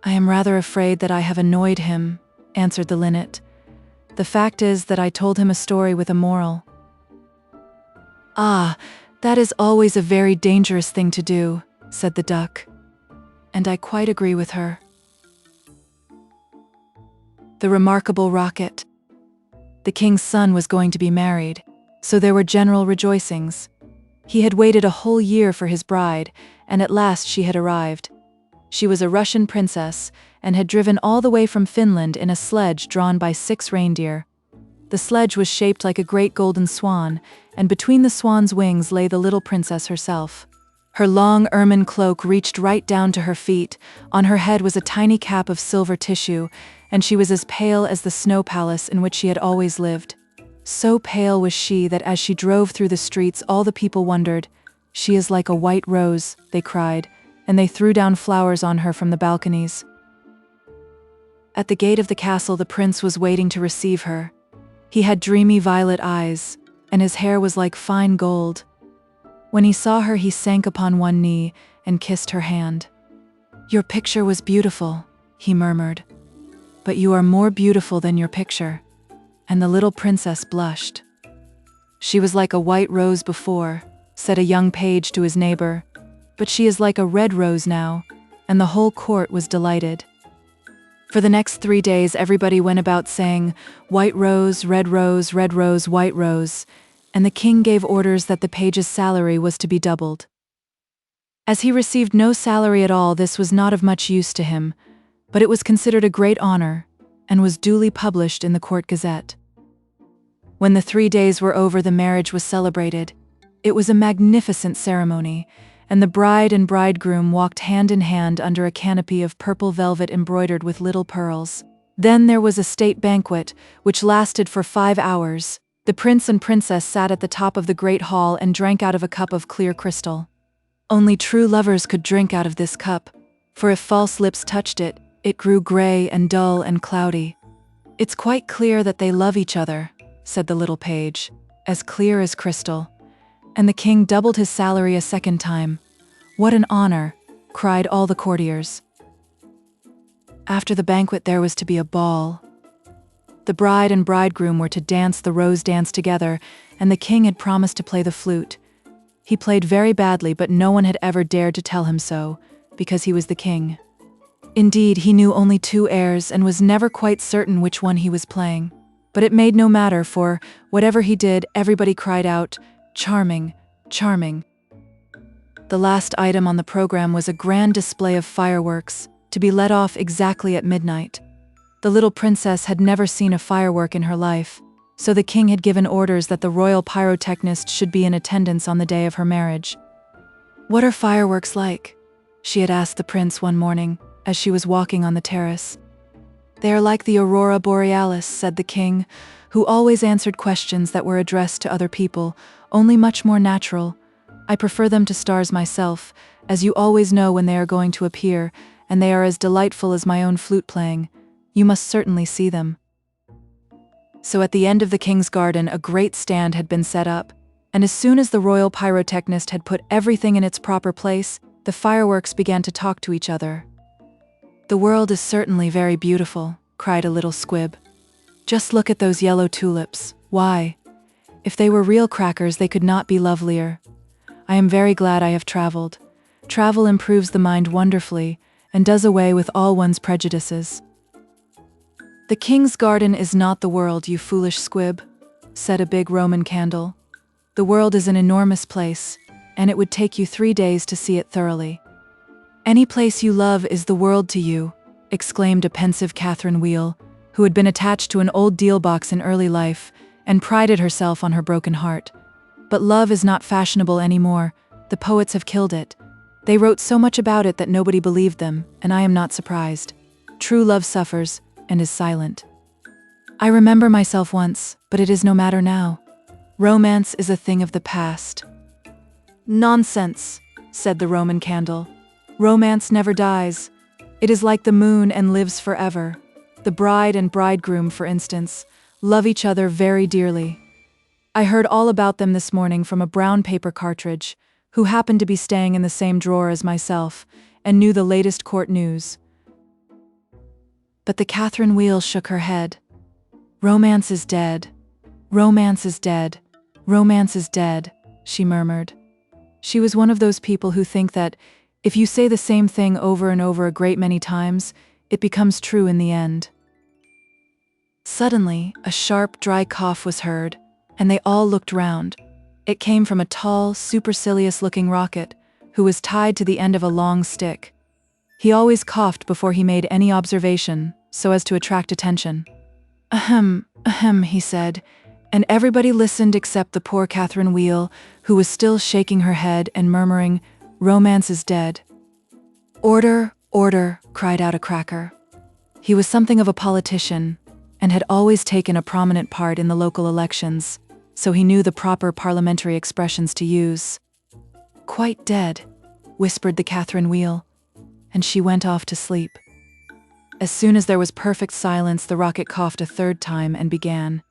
"I am rather afraid that I have annoyed him," answered the linnet. "The fact is that I told him a story with a moral." "Ah, that is always a very dangerous thing to do," said the duck. "And I quite agree with her." The remarkable rocket. The king's son was going to be married, so there were general rejoicings. He had waited a whole year for his bride, and at last she had arrived. She was a Russian princess, and had driven all the way from Finland in a sledge drawn by 6 reindeer. The sledge was shaped like a great golden swan, and between the swan's wings lay the little princess herself. Her long ermine cloak reached right down to her feet, on her head was a tiny cap of silver tissue, and she was as pale as the snow palace in which she had always lived. So pale was she that as she drove through the streets all the people wondered. "She is like a white rose," they cried, and they threw down flowers on her from the balconies. At the gate of the castle the prince was waiting to receive her. He had dreamy violet eyes, and his hair was like fine gold. When he saw her he sank upon one knee and kissed her hand. "Your picture was beautiful," he murmured, "but you are more beautiful than your picture." And the little princess blushed. "She was like a white rose before," said a young page to his neighbor, "but she is like a red rose now," and the whole court was delighted. For the next 3 days everybody went about saying, "White rose, red rose, red rose, white rose," and the king gave orders that the page's salary was to be doubled. As he received no salary at all, this was not of much use to him, but it was considered a great honor, and was duly published in the court gazette. When the 3 days were over, the marriage was celebrated. It was a magnificent ceremony, and the bride and bridegroom walked hand in hand under a canopy of purple velvet embroidered with little pearls. Then there was a state banquet, which lasted for 5 hours. The prince and princess sat at the top of the great hall and drank out of a cup of clear crystal. Only true lovers could drink out of this cup, for if false lips touched it, it grew gray and dull and cloudy. "It's quite clear that they love each other," said the little page, as clear as crystal. And the king doubled his salary a second time. "What an honor!" cried all the courtiers. After the banquet there was to be a ball. The bride and bridegroom were to dance the rose dance together, and the king had promised to play the flute. He played very badly, but no one had ever dared to tell him so, because he was the king. Indeed, he knew only 2 airs and was never quite certain which one he was playing. But it made no matter, for whatever he did, everybody cried out, "Charming, charming." The last item on the program was a grand display of fireworks, to be let off exactly at midnight. The little princess had never seen a firework in her life, so the king had given orders that the royal pyrotechnist should be in attendance on the day of her marriage. "What are fireworks like?" she had asked the prince one morning, as she was walking on the terrace. "They are like the aurora borealis," said the king, who always answered questions that were addressed to other people, only much more natural. "I prefer them to stars myself, as you always know when they are going to appear, and they are as delightful as my own flute playing. You must certainly see them." So at the end of the king's garden a great stand had been set up, and as soon as the royal pyrotechnist had put everything in its proper place, the fireworks began to talk to each other. "The world is certainly very beautiful," cried a little squib. "Just look at those yellow tulips. Why, if they were real crackers they could not be lovelier. I am very glad I have traveled. Travel improves the mind wonderfully, and does away with all one's prejudices." "The king's garden is not the world, you foolish squib," said a big Roman candle. "The world is an enormous place, and it would take you 3 days to see it thoroughly." "Any place you love is the world to you," exclaimed a pensive Catherine Wheel, who had been attached to an old deal box in early life, and prided herself on her broken heart. "But love is not fashionable anymore. The poets have killed it. They wrote so much about it that nobody believed them, and I am not surprised. True love suffers, and is silent. I remember myself once, but it is no matter now. Romance is a thing of the past." "Nonsense," said the Roman candle. "Romance never dies. It is like the moon and lives forever. The bride and bridegroom, for instance, love each other very dearly. I heard all about them this morning from a brown paper cartridge, who happened to be staying in the same drawer as myself, and knew the latest court news." But the Catherine Wheel shook her head. "Romance is dead. Romance is dead. Romance is dead," she murmured. She was one of those people who think that, if you say the same thing over and over a great many times, it becomes true in the end. Suddenly, a sharp, dry cough was heard, and they all looked round. It came from a tall, supercilious-looking rocket, who was tied to the end of a long stick. He always coughed before he made any observation, so as to attract attention. Ahem," he said, and everybody listened except the poor Catherine Wheel, who was still shaking her head and murmuring, "Romance is dead." "Order, order," cried out a cracker. He was something of a politician, and had always taken a prominent part in the local elections, so he knew the proper parliamentary expressions to use. "Quite dead," whispered the Catherine Wheel, and she went off to sleep. As soon as there was perfect silence, the rocket coughed a 3rd time and began.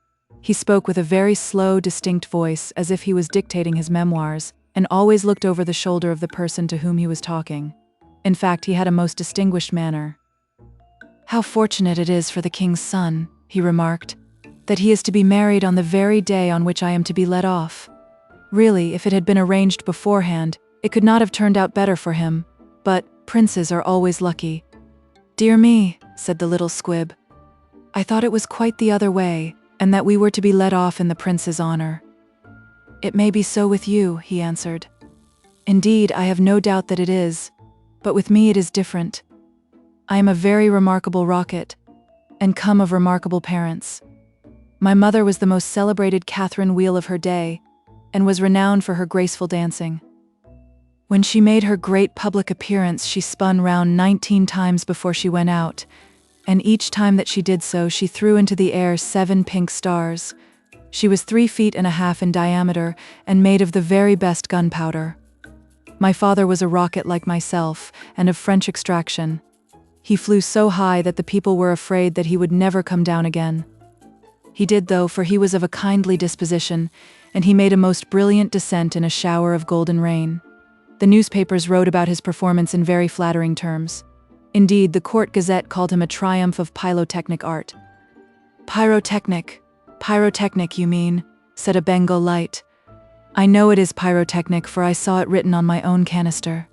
He spoke with a very slow, distinct voice, as if he was dictating his memoirs, and always looked over the shoulder of the person to whom he was talking. In fact, he had a most distinguished manner. "How fortunate it is for the king's son," he remarked, "that he is to be married on the very day on which I am to be let off. Really, if it had been arranged beforehand, it could not have turned out better for him, but princes are always lucky." "Dear me," said the little squib. "I thought it was quite the other way, and that we were to be let off in the prince's honor." "It may be so with you," he answered. "Indeed, I have no doubt that it is, but with me it is different. I am a very remarkable rocket, and come of remarkable parents. My mother was the most celebrated Catherine Wheel of her day, and was renowned for her graceful dancing. When she made her great public appearance, she spun round 19 times before she went out, and each time that she did so, she threw into the air 7 pink stars. She was 3 feet and a half in diameter, and made of the very best gunpowder. My father was a rocket like myself, and of French extraction. He flew so high that the people were afraid that he would never come down again. He did, though, for he was of a kindly disposition, and he made a most brilliant descent in a shower of golden rain. The newspapers wrote about his performance in very flattering terms. Indeed, the Court Gazette called him a triumph of pyrotechnic art. Pyrotechnic, you mean, said a Bengal light. I know it is pyrotechnic, for I saw it written on my own canister.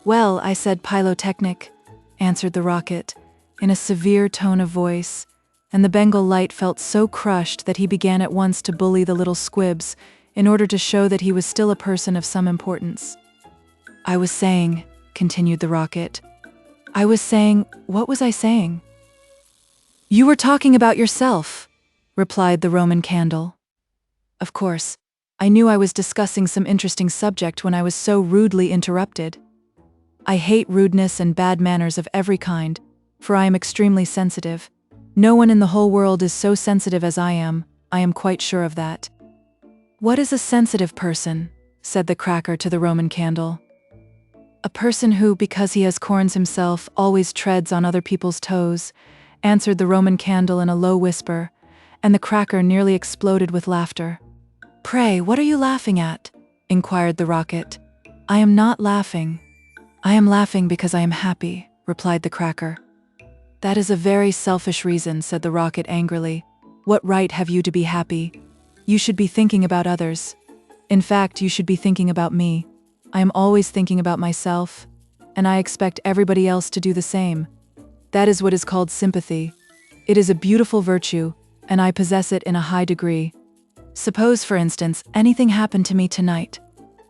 Well, I said pyrotechnic, answered the rocket, in a severe tone of voice, and the Bengal light felt so crushed that he began at once to bully the little squibs, in order to show that he was still a person of some importance. I was saying, continued the rocket. What was I saying? You were talking about yourself, replied the Roman candle. Of course, I knew I was discussing some interesting subject when I was so rudely interrupted. I hate rudeness and bad manners of every kind, for I am extremely sensitive. No one in the whole world is so sensitive as I am quite sure of that. What is a sensitive person? Said the cracker to the Roman candle. A person who, because he has corns himself, always treads on other people's toes, answered the Roman candle in a low whisper, and the cracker nearly exploded with laughter. Pray, what are you laughing at? Inquired the rocket. I am not laughing. I am laughing because I am happy, replied the cracker. That is a very selfish reason, said the rocket angrily. What right have you to be happy? You should be thinking about others. In fact, you should be thinking about me. I am always thinking about myself, and I expect everybody else to do the same. That is what is called sympathy. It is a beautiful virtue, and I possess it in a high degree. Suppose, for instance, anything happened to me tonight.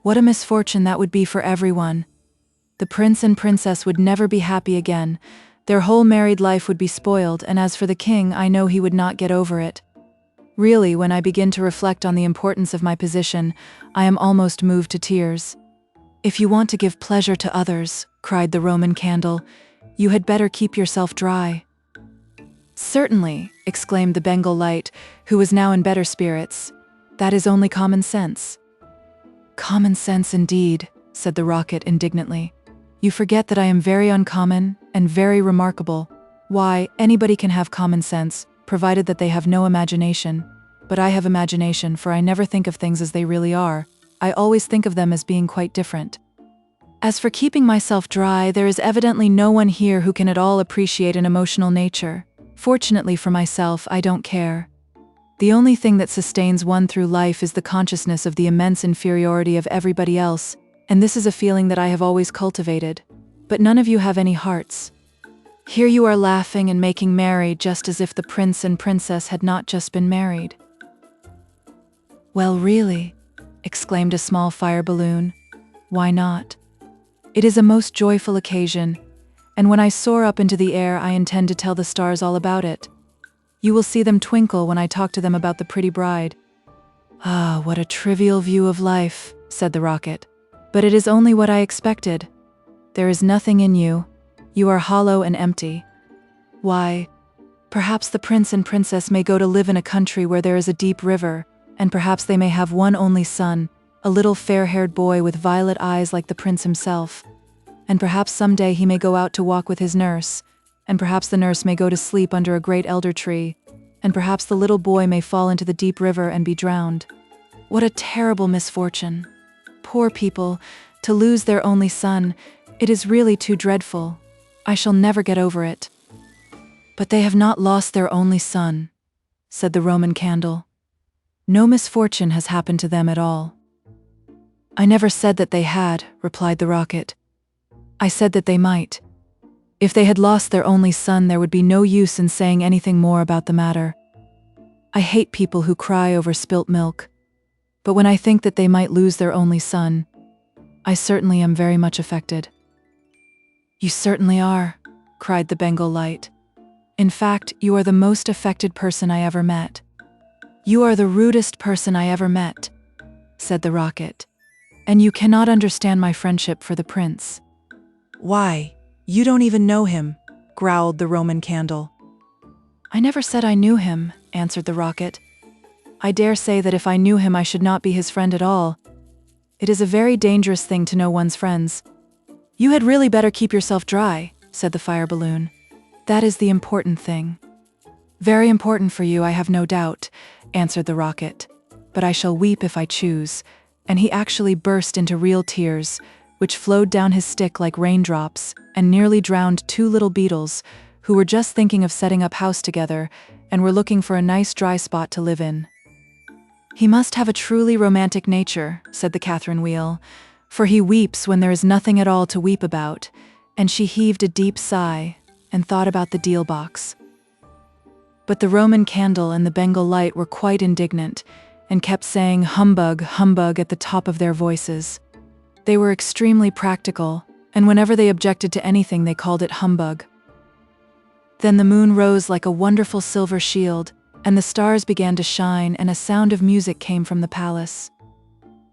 What a misfortune that would be for everyone. The prince and princess would never be happy again. Their whole married life would be spoiled, and as for the king, I know he would not get over it. Really, when I begin to reflect on the importance of my position, I am almost moved to tears. If you want to give pleasure to others, cried the Roman candle, you had better keep yourself dry. Certainly, exclaimed the Bengal light, who was now in better spirits. That is only common sense. Common sense indeed, said the rocket indignantly. You forget that I am very uncommon and very remarkable. Why, anybody can have common sense, provided that they have no imagination. But I have imagination, for I never think of things as they really are. I always think of them as being quite different. As for keeping myself dry, there is evidently no one here who can at all appreciate an emotional nature. Fortunately for myself, I don't care. The only thing that sustains one through life is the consciousness of the immense inferiority of everybody else, and this is a feeling that I have always cultivated. But none of you have any hearts. Here you are laughing and making merry just as if the prince and princess had not just been married. Well, really, exclaimed a small fire balloon. Why not? It is a most joyful occasion, and when I soar up into the air, I intend to tell the stars all about it. You will see them twinkle when I talk to them about the pretty bride. Ah, what a trivial view of life, said the rocket. But it is only what I expected. There is nothing in you. You are hollow and empty. Why, perhaps the prince and princess may go to live in a country where there is a deep river, and perhaps they may have one only son, a little fair-haired boy with violet eyes like the prince himself. And perhaps someday he may go out to walk with his nurse, and perhaps the nurse may go to sleep under a great elder tree, and perhaps the little boy may fall into the deep river and be drowned. What a terrible misfortune! Poor people, to lose their only son, it is really too dreadful. I shall never get over it. But they have not lost their only son, said the Roman candle. No misfortune has happened to them at all. I never said that they had, replied the rocket. I said that they might. If they had lost their only son, there would be no use in saying anything more about the matter. I hate people who cry over spilt milk. But when I think that they might lose their only son, I certainly am very much affected. You certainly are, cried the Bengal light. In fact, you are the most affected person I ever met. You are the rudest person I ever met, said the rocket. And you cannot understand my friendship for the prince. Why, you don't even know him, growled the Roman candle. I never said I knew him, answered the rocket. I dare say that if I knew him, I should not be his friend at all. It is a very dangerous thing to know one's friends. You had really better keep yourself dry, said the fire balloon. That is the important thing. Very important for you, I have no doubt, answered the rocket. But I shall weep if I choose. And he actually burst into real tears, which flowed down his stick like raindrops and nearly drowned two little beetles who were just thinking of setting up house together and were looking for a nice dry spot to live in. He must have a truly romantic nature, said the Catherine Wheel, for he weeps when there is nothing at all to weep about, and she heaved a deep sigh and thought about the deal box. But the Roman candle and the Bengal light were quite indignant and kept saying humbug, humbug at the top of their voices. They were extremely practical, and whenever they objected to anything they called it humbug. Then the moon rose like a wonderful silver shield, and the stars began to shine, and a sound of music came from the palace.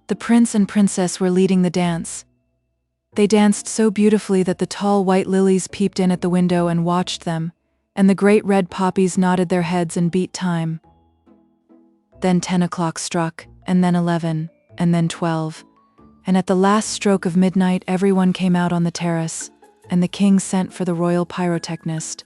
The prince and princess were leading the dance. They danced so beautifully that the tall white lilies peeped in at the window and watched them, and the great red poppies nodded their heads and beat time. Then 10 o'clock struck, and then 11, and then 12, and at the last stroke of midnight everyone came out on the terrace, and the king sent for the royal pyrotechnist.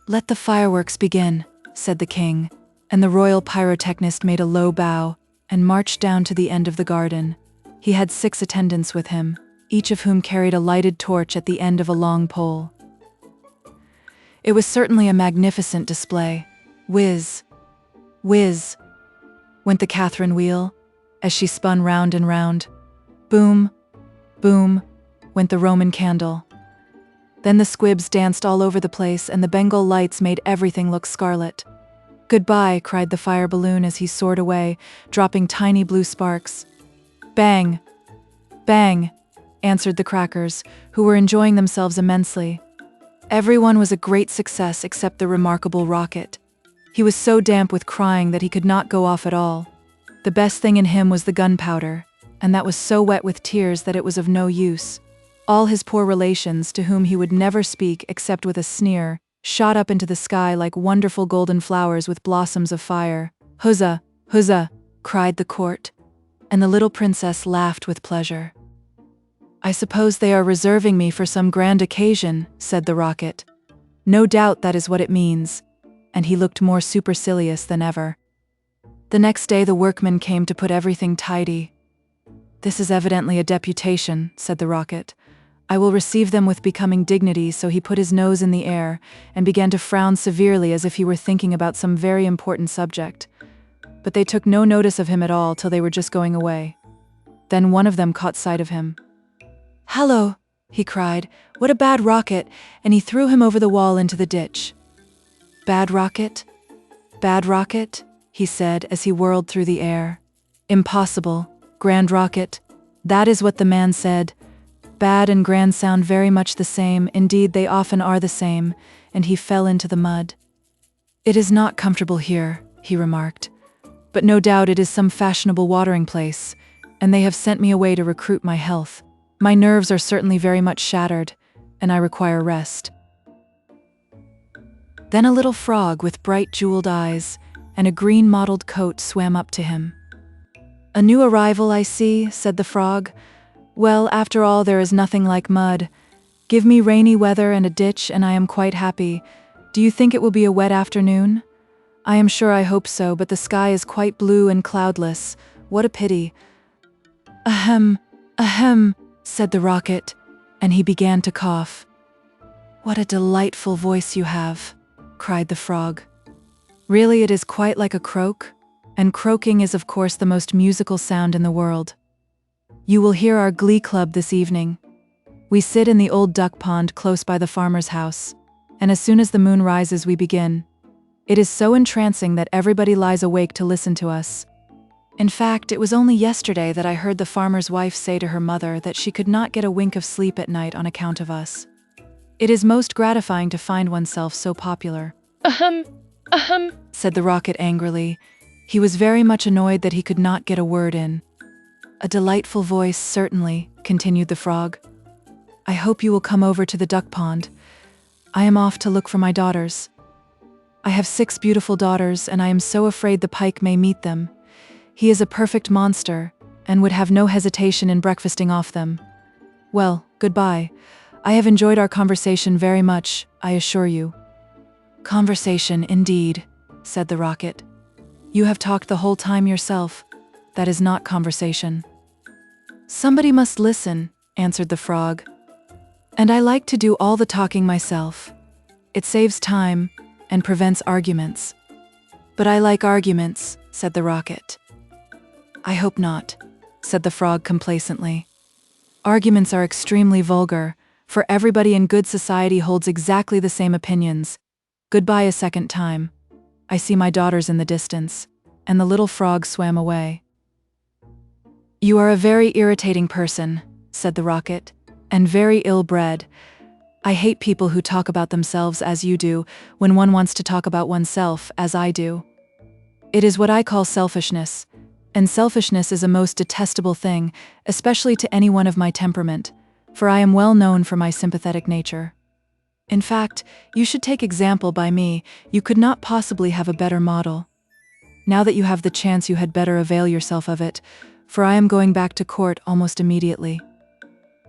"Let the fireworks begin," said the king, and the royal pyrotechnist made a low bow and marched down to the end of the garden. He had 6 attendants with him, each of whom carried a lighted torch at the end of a long pole. It was certainly a magnificent display. Whiz, whiz, went the Catherine Wheel, as she spun round and round. Boom, boom, went the Roman candle. Then the squibs danced all over the place, and the Bengal lights made everything look scarlet. "Goodbye," cried the fire balloon as he soared away, dropping tiny blue sparks. Bang, bang, answered the crackers, who were enjoying themselves immensely. Everyone was a great success except the remarkable rocket. He was so damp with crying that he could not go off at all. The best thing in him was the gunpowder, and that was so wet with tears that it was of no use. All his poor relations, to whom he would never speak except with a sneer, shot up into the sky like wonderful golden flowers with blossoms of fire. "Huzza, huzza," cried the court, and the little princess laughed with pleasure. "I suppose they are reserving me for some grand occasion," said the rocket. "No doubt that is what it means," and he looked more supercilious than ever. The next day the workmen came to put everything tidy. "This is evidently a deputation," said the rocket. "I will receive them with becoming dignity," so he put his nose in the air and began to frown severely as if he were thinking about some very important subject. But they took no notice of him at all till they were just going away. Then one of them caught sight of him. "Hallo," he cried, "what a bad rocket," and he threw him over the wall into the ditch. "Bad rocket? Bad rocket?" he said as he whirled through the air. "Impossible, grand rocket." That is what the man said. Bad and grand sound very much the same, indeed they often are the same, and he fell into the mud. "It is not comfortable here," he remarked, "but no doubt it is some fashionable watering place, and they have sent me away to recruit my health. My nerves are certainly very much shattered, and I require rest." Then a little frog with bright jeweled eyes and a green mottled coat swam up to him. "A new arrival, I see," said the frog. "Well, after all, there is nothing like mud. Give me rainy weather and a ditch, and I am quite happy. Do you think it will be a wet afternoon?" "I am sure I hope so, but the sky is quite blue and cloudless. What a pity." "Ahem, ahem," said the rocket, and he began to cough. "What a delightful voice you have," cried the frog. "Really, it is quite like a croak, and croaking is of course the most musical sound in the world. You will hear our glee club this evening. We sit in the old duck pond close by the farmer's house, and as soon as the moon rises we begin. It is so entrancing that everybody lies awake to listen to us. In fact, it was only yesterday that I heard the farmer's wife say to her mother that she could not get a wink of sleep at night on account of us. It is most gratifying to find oneself so popular." "Ahem, ahem," said the rocket angrily. He was very much annoyed that he could not get a word in. "A delightful voice, certainly," continued the frog. "I hope you will come over to the duck pond. I am off to look for my daughters. I have 6 beautiful daughters, and I am so afraid the pike may meet them. He is a perfect monster, and would have no hesitation in breakfasting off them. Well, goodbye. I have enjoyed our conversation very much, I assure you. Conversation, indeed, said the rocket. You have talked the whole time yourself. That is not conversation. Somebody must listen, answered the frog. And I like to do all the talking myself. It saves time and prevents arguments. But I like arguments, said the rocket. I hope not, said the frog complacently. Arguments are extremely vulgar, for everybody in good society holds exactly the same opinions. Goodbye a second time. I see my daughters in the distance, and the little frog swam away. You are a very irritating person, said the rocket, and very ill-bred. I hate people who talk about themselves as you do, when one wants to talk about oneself as I do. It is what I call selfishness, and selfishness is a most detestable thing, especially to anyone of my temperament, for I am well known for my sympathetic nature. In fact, you should take example by me. You could not possibly have a better model. Now that you have the chance, you had better avail yourself of it, for I am going back to court almost immediately.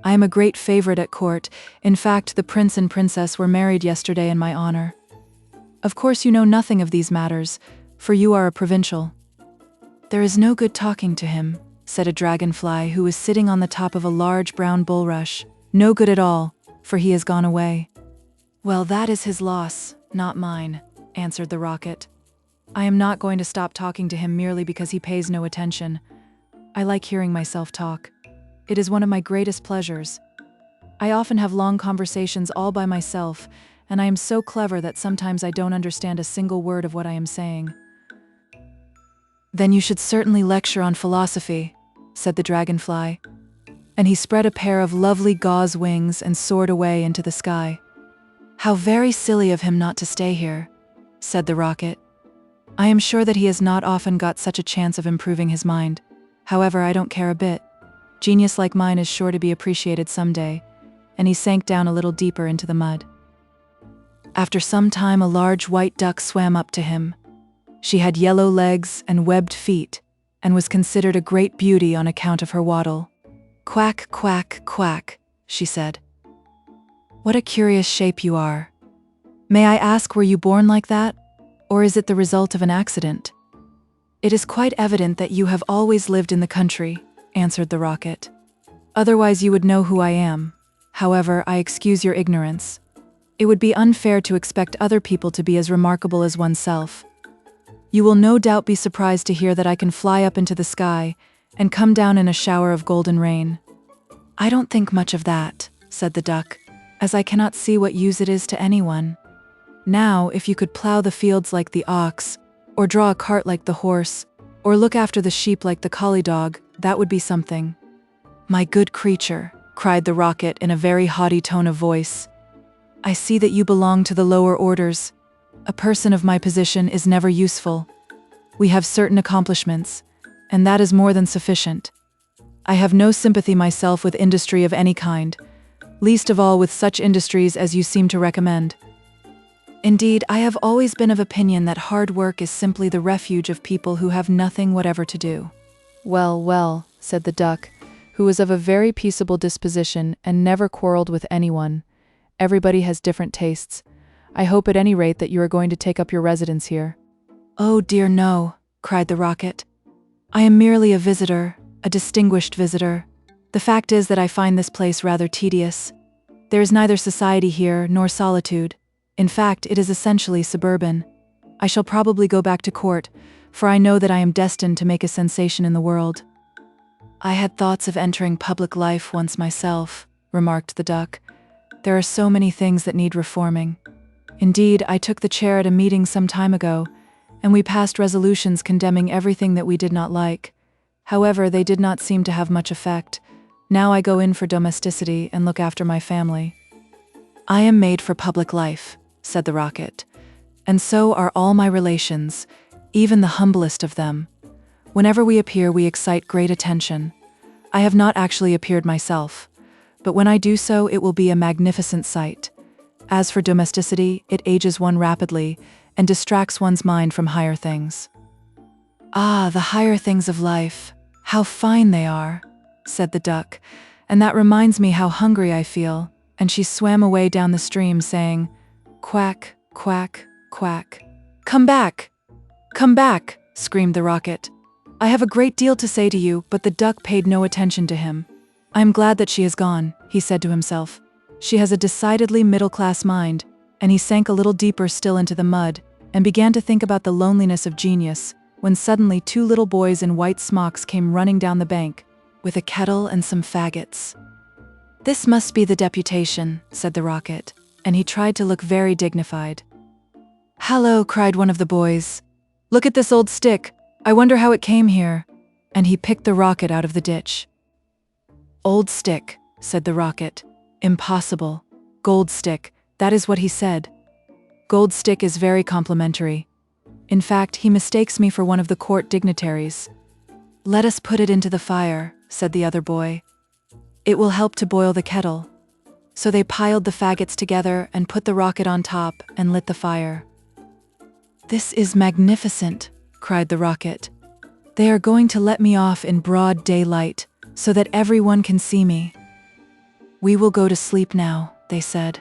I am a great favorite at court. In fact, the prince and princess were married yesterday in my honor. Of course you know nothing of these matters, for you are a provincial. There is no good talking to him, said a dragonfly who was sitting on the top of a large brown bulrush. No good at all, for he has gone away. Well, that is his loss, not mine, answered the rocket. I am not going to stop talking to him merely because he pays no attention. I like hearing myself talk. It is one of my greatest pleasures. I often have long conversations all by myself, and I am so clever that sometimes I don't understand a single word of what I am saying. Then you should certainly lecture on philosophy, said the dragonfly. And he spread a pair of lovely gauze wings and soared away into the sky. How very silly of him not to stay here, said the rocket. I am sure that he has not often got such a chance of improving his mind. However, I don't care a bit. Genius like mine is sure to be appreciated someday, and he sank down a little deeper into the mud. After some time, a large white duck swam up to him. She had yellow legs and webbed feet, and was considered a great beauty on account of her waddle. Quack, quack, quack, she said. What a curious shape you are. May I ask, were you born like that, or is it the result of an accident? It is quite evident that you have always lived in the country, answered the rocket. Otherwise you would know who I am. However, I excuse your ignorance. It would be unfair to expect other people to be as remarkable as oneself. You will no doubt be surprised to hear that I can fly up into the sky and come down in a shower of golden rain. I don't think much of that, said the duck, as I cannot see what use it is to anyone. Now, if you could plow the fields like the ox, or draw a cart like the horse, or look after the sheep like the collie dog, that would be something. My good creature, cried the rocket in a very haughty tone of voice, I see that you belong to the lower orders. A person of my position is never useful. We have certain accomplishments, and that is more than sufficient. I have no sympathy myself with industry of any kind, least of all with such industries as you seem to recommend. Indeed, I have always been of opinion that hard work is simply the refuge of people who have nothing whatever to do. Well, well, said the duck, who was of a very peaceable disposition and never quarreled with anyone. Everybody has different tastes. I hope at any rate that you are going to take up your residence here. Oh dear no, cried the rocket. I am merely a visitor, a distinguished visitor. The fact is that I find this place rather tedious. There is neither society here nor solitude. In fact, it is essentially suburban. I shall probably go back to court, for I know that I am destined to make a sensation in the world. I had thoughts of entering public life once myself, remarked the duck. There are so many things that need reforming. Indeed, I took the chair at a meeting some time ago, and we passed resolutions condemning everything that we did not like. However, they did not seem to have much effect. Now I go in for domesticity and look after my family. I am made for public life, said the rocket, and so are all my relations, even the humblest of them. Whenever we appear, we excite great attention. I have not actually appeared myself, but when I do so, it will be a magnificent sight. As for domesticity, it ages one rapidly and distracts one's mind from higher things. Ah, the higher things of life, "How fine they are," said the duck, "and that reminds me how hungry I feel." And she swam away down the stream saying, "Quack, quack, quack." "Come back! Come back!" screamed the rocket. "I have a great deal to say to you," but the duck paid no attention to him. "I am glad that she has gone," he said to himself. "She has a decidedly middle-class mind," and he sank a little deeper still into the mud and began to think about the loneliness of genius, when suddenly 2 little boys in white smocks came running down the bank, with a kettle and some faggots. "This must be the deputation," said the rocket, and he tried to look very dignified. "Hallo," cried one of the boys. "Look at this old stick. I wonder how it came here." And he picked the rocket out of the ditch. "Old stick," said the rocket. "Impossible. Gold stick," that is what he said. Gold stick is very complimentary. In fact, he mistakes me for one of the court dignitaries. "Let us put it into the fire," said the other boy. "It will help to boil the kettle." So they piled the faggots together and put the rocket on top and lit the fire. "This is magnificent," cried the rocket. "They are going to let me off in broad daylight, so that everyone can see me." "We will go to sleep now," they said.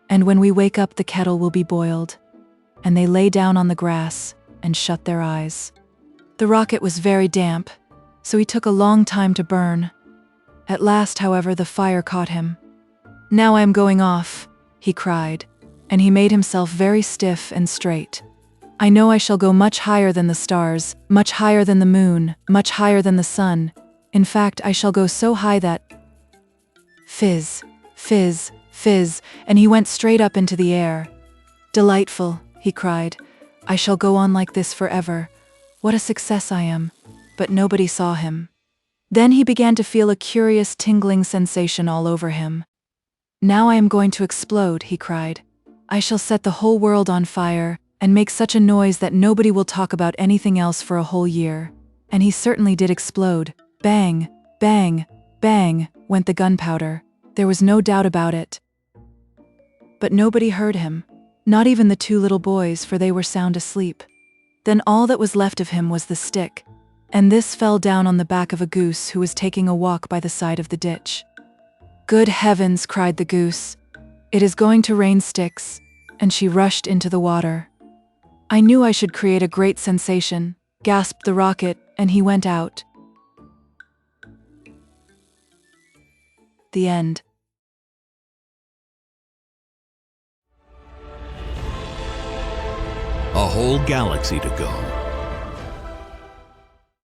"And when we wake up, the kettle will be boiled." And they lay down on the grass and shut their eyes. The rocket was very damp, so he took a long time to burn. At last, however, the fire caught him. "Now I am going off," he cried, and he made himself very stiff and straight. "I know I shall go much higher than the stars, much higher than the moon, much higher than the sun. In fact, I shall go so high that—" Fizz, fizz, fizz, and he went straight up into the air. "Delightful," he cried. "I shall go on like this forever. What a success I am." But nobody saw him. Then he began to feel a curious tingling sensation all over him. "Now I am going to explode," he cried. "I shall set the whole world on fire, and make such a noise that nobody will talk about anything else for a whole year." And he certainly did explode. Bang, bang, bang, went the gunpowder. There was no doubt about it. But nobody heard him, not even the 2 little boys, for they were sound asleep. Then all that was left of him was the stick, and this fell down on the back of a goose who was taking a walk by the side of the ditch. "Good heavens," cried the goose. "It is going to rain sticks," and she rushed into the water. "I knew I should create a great sensation," gasped the rocket, and he went out. The end. A whole galaxy to go.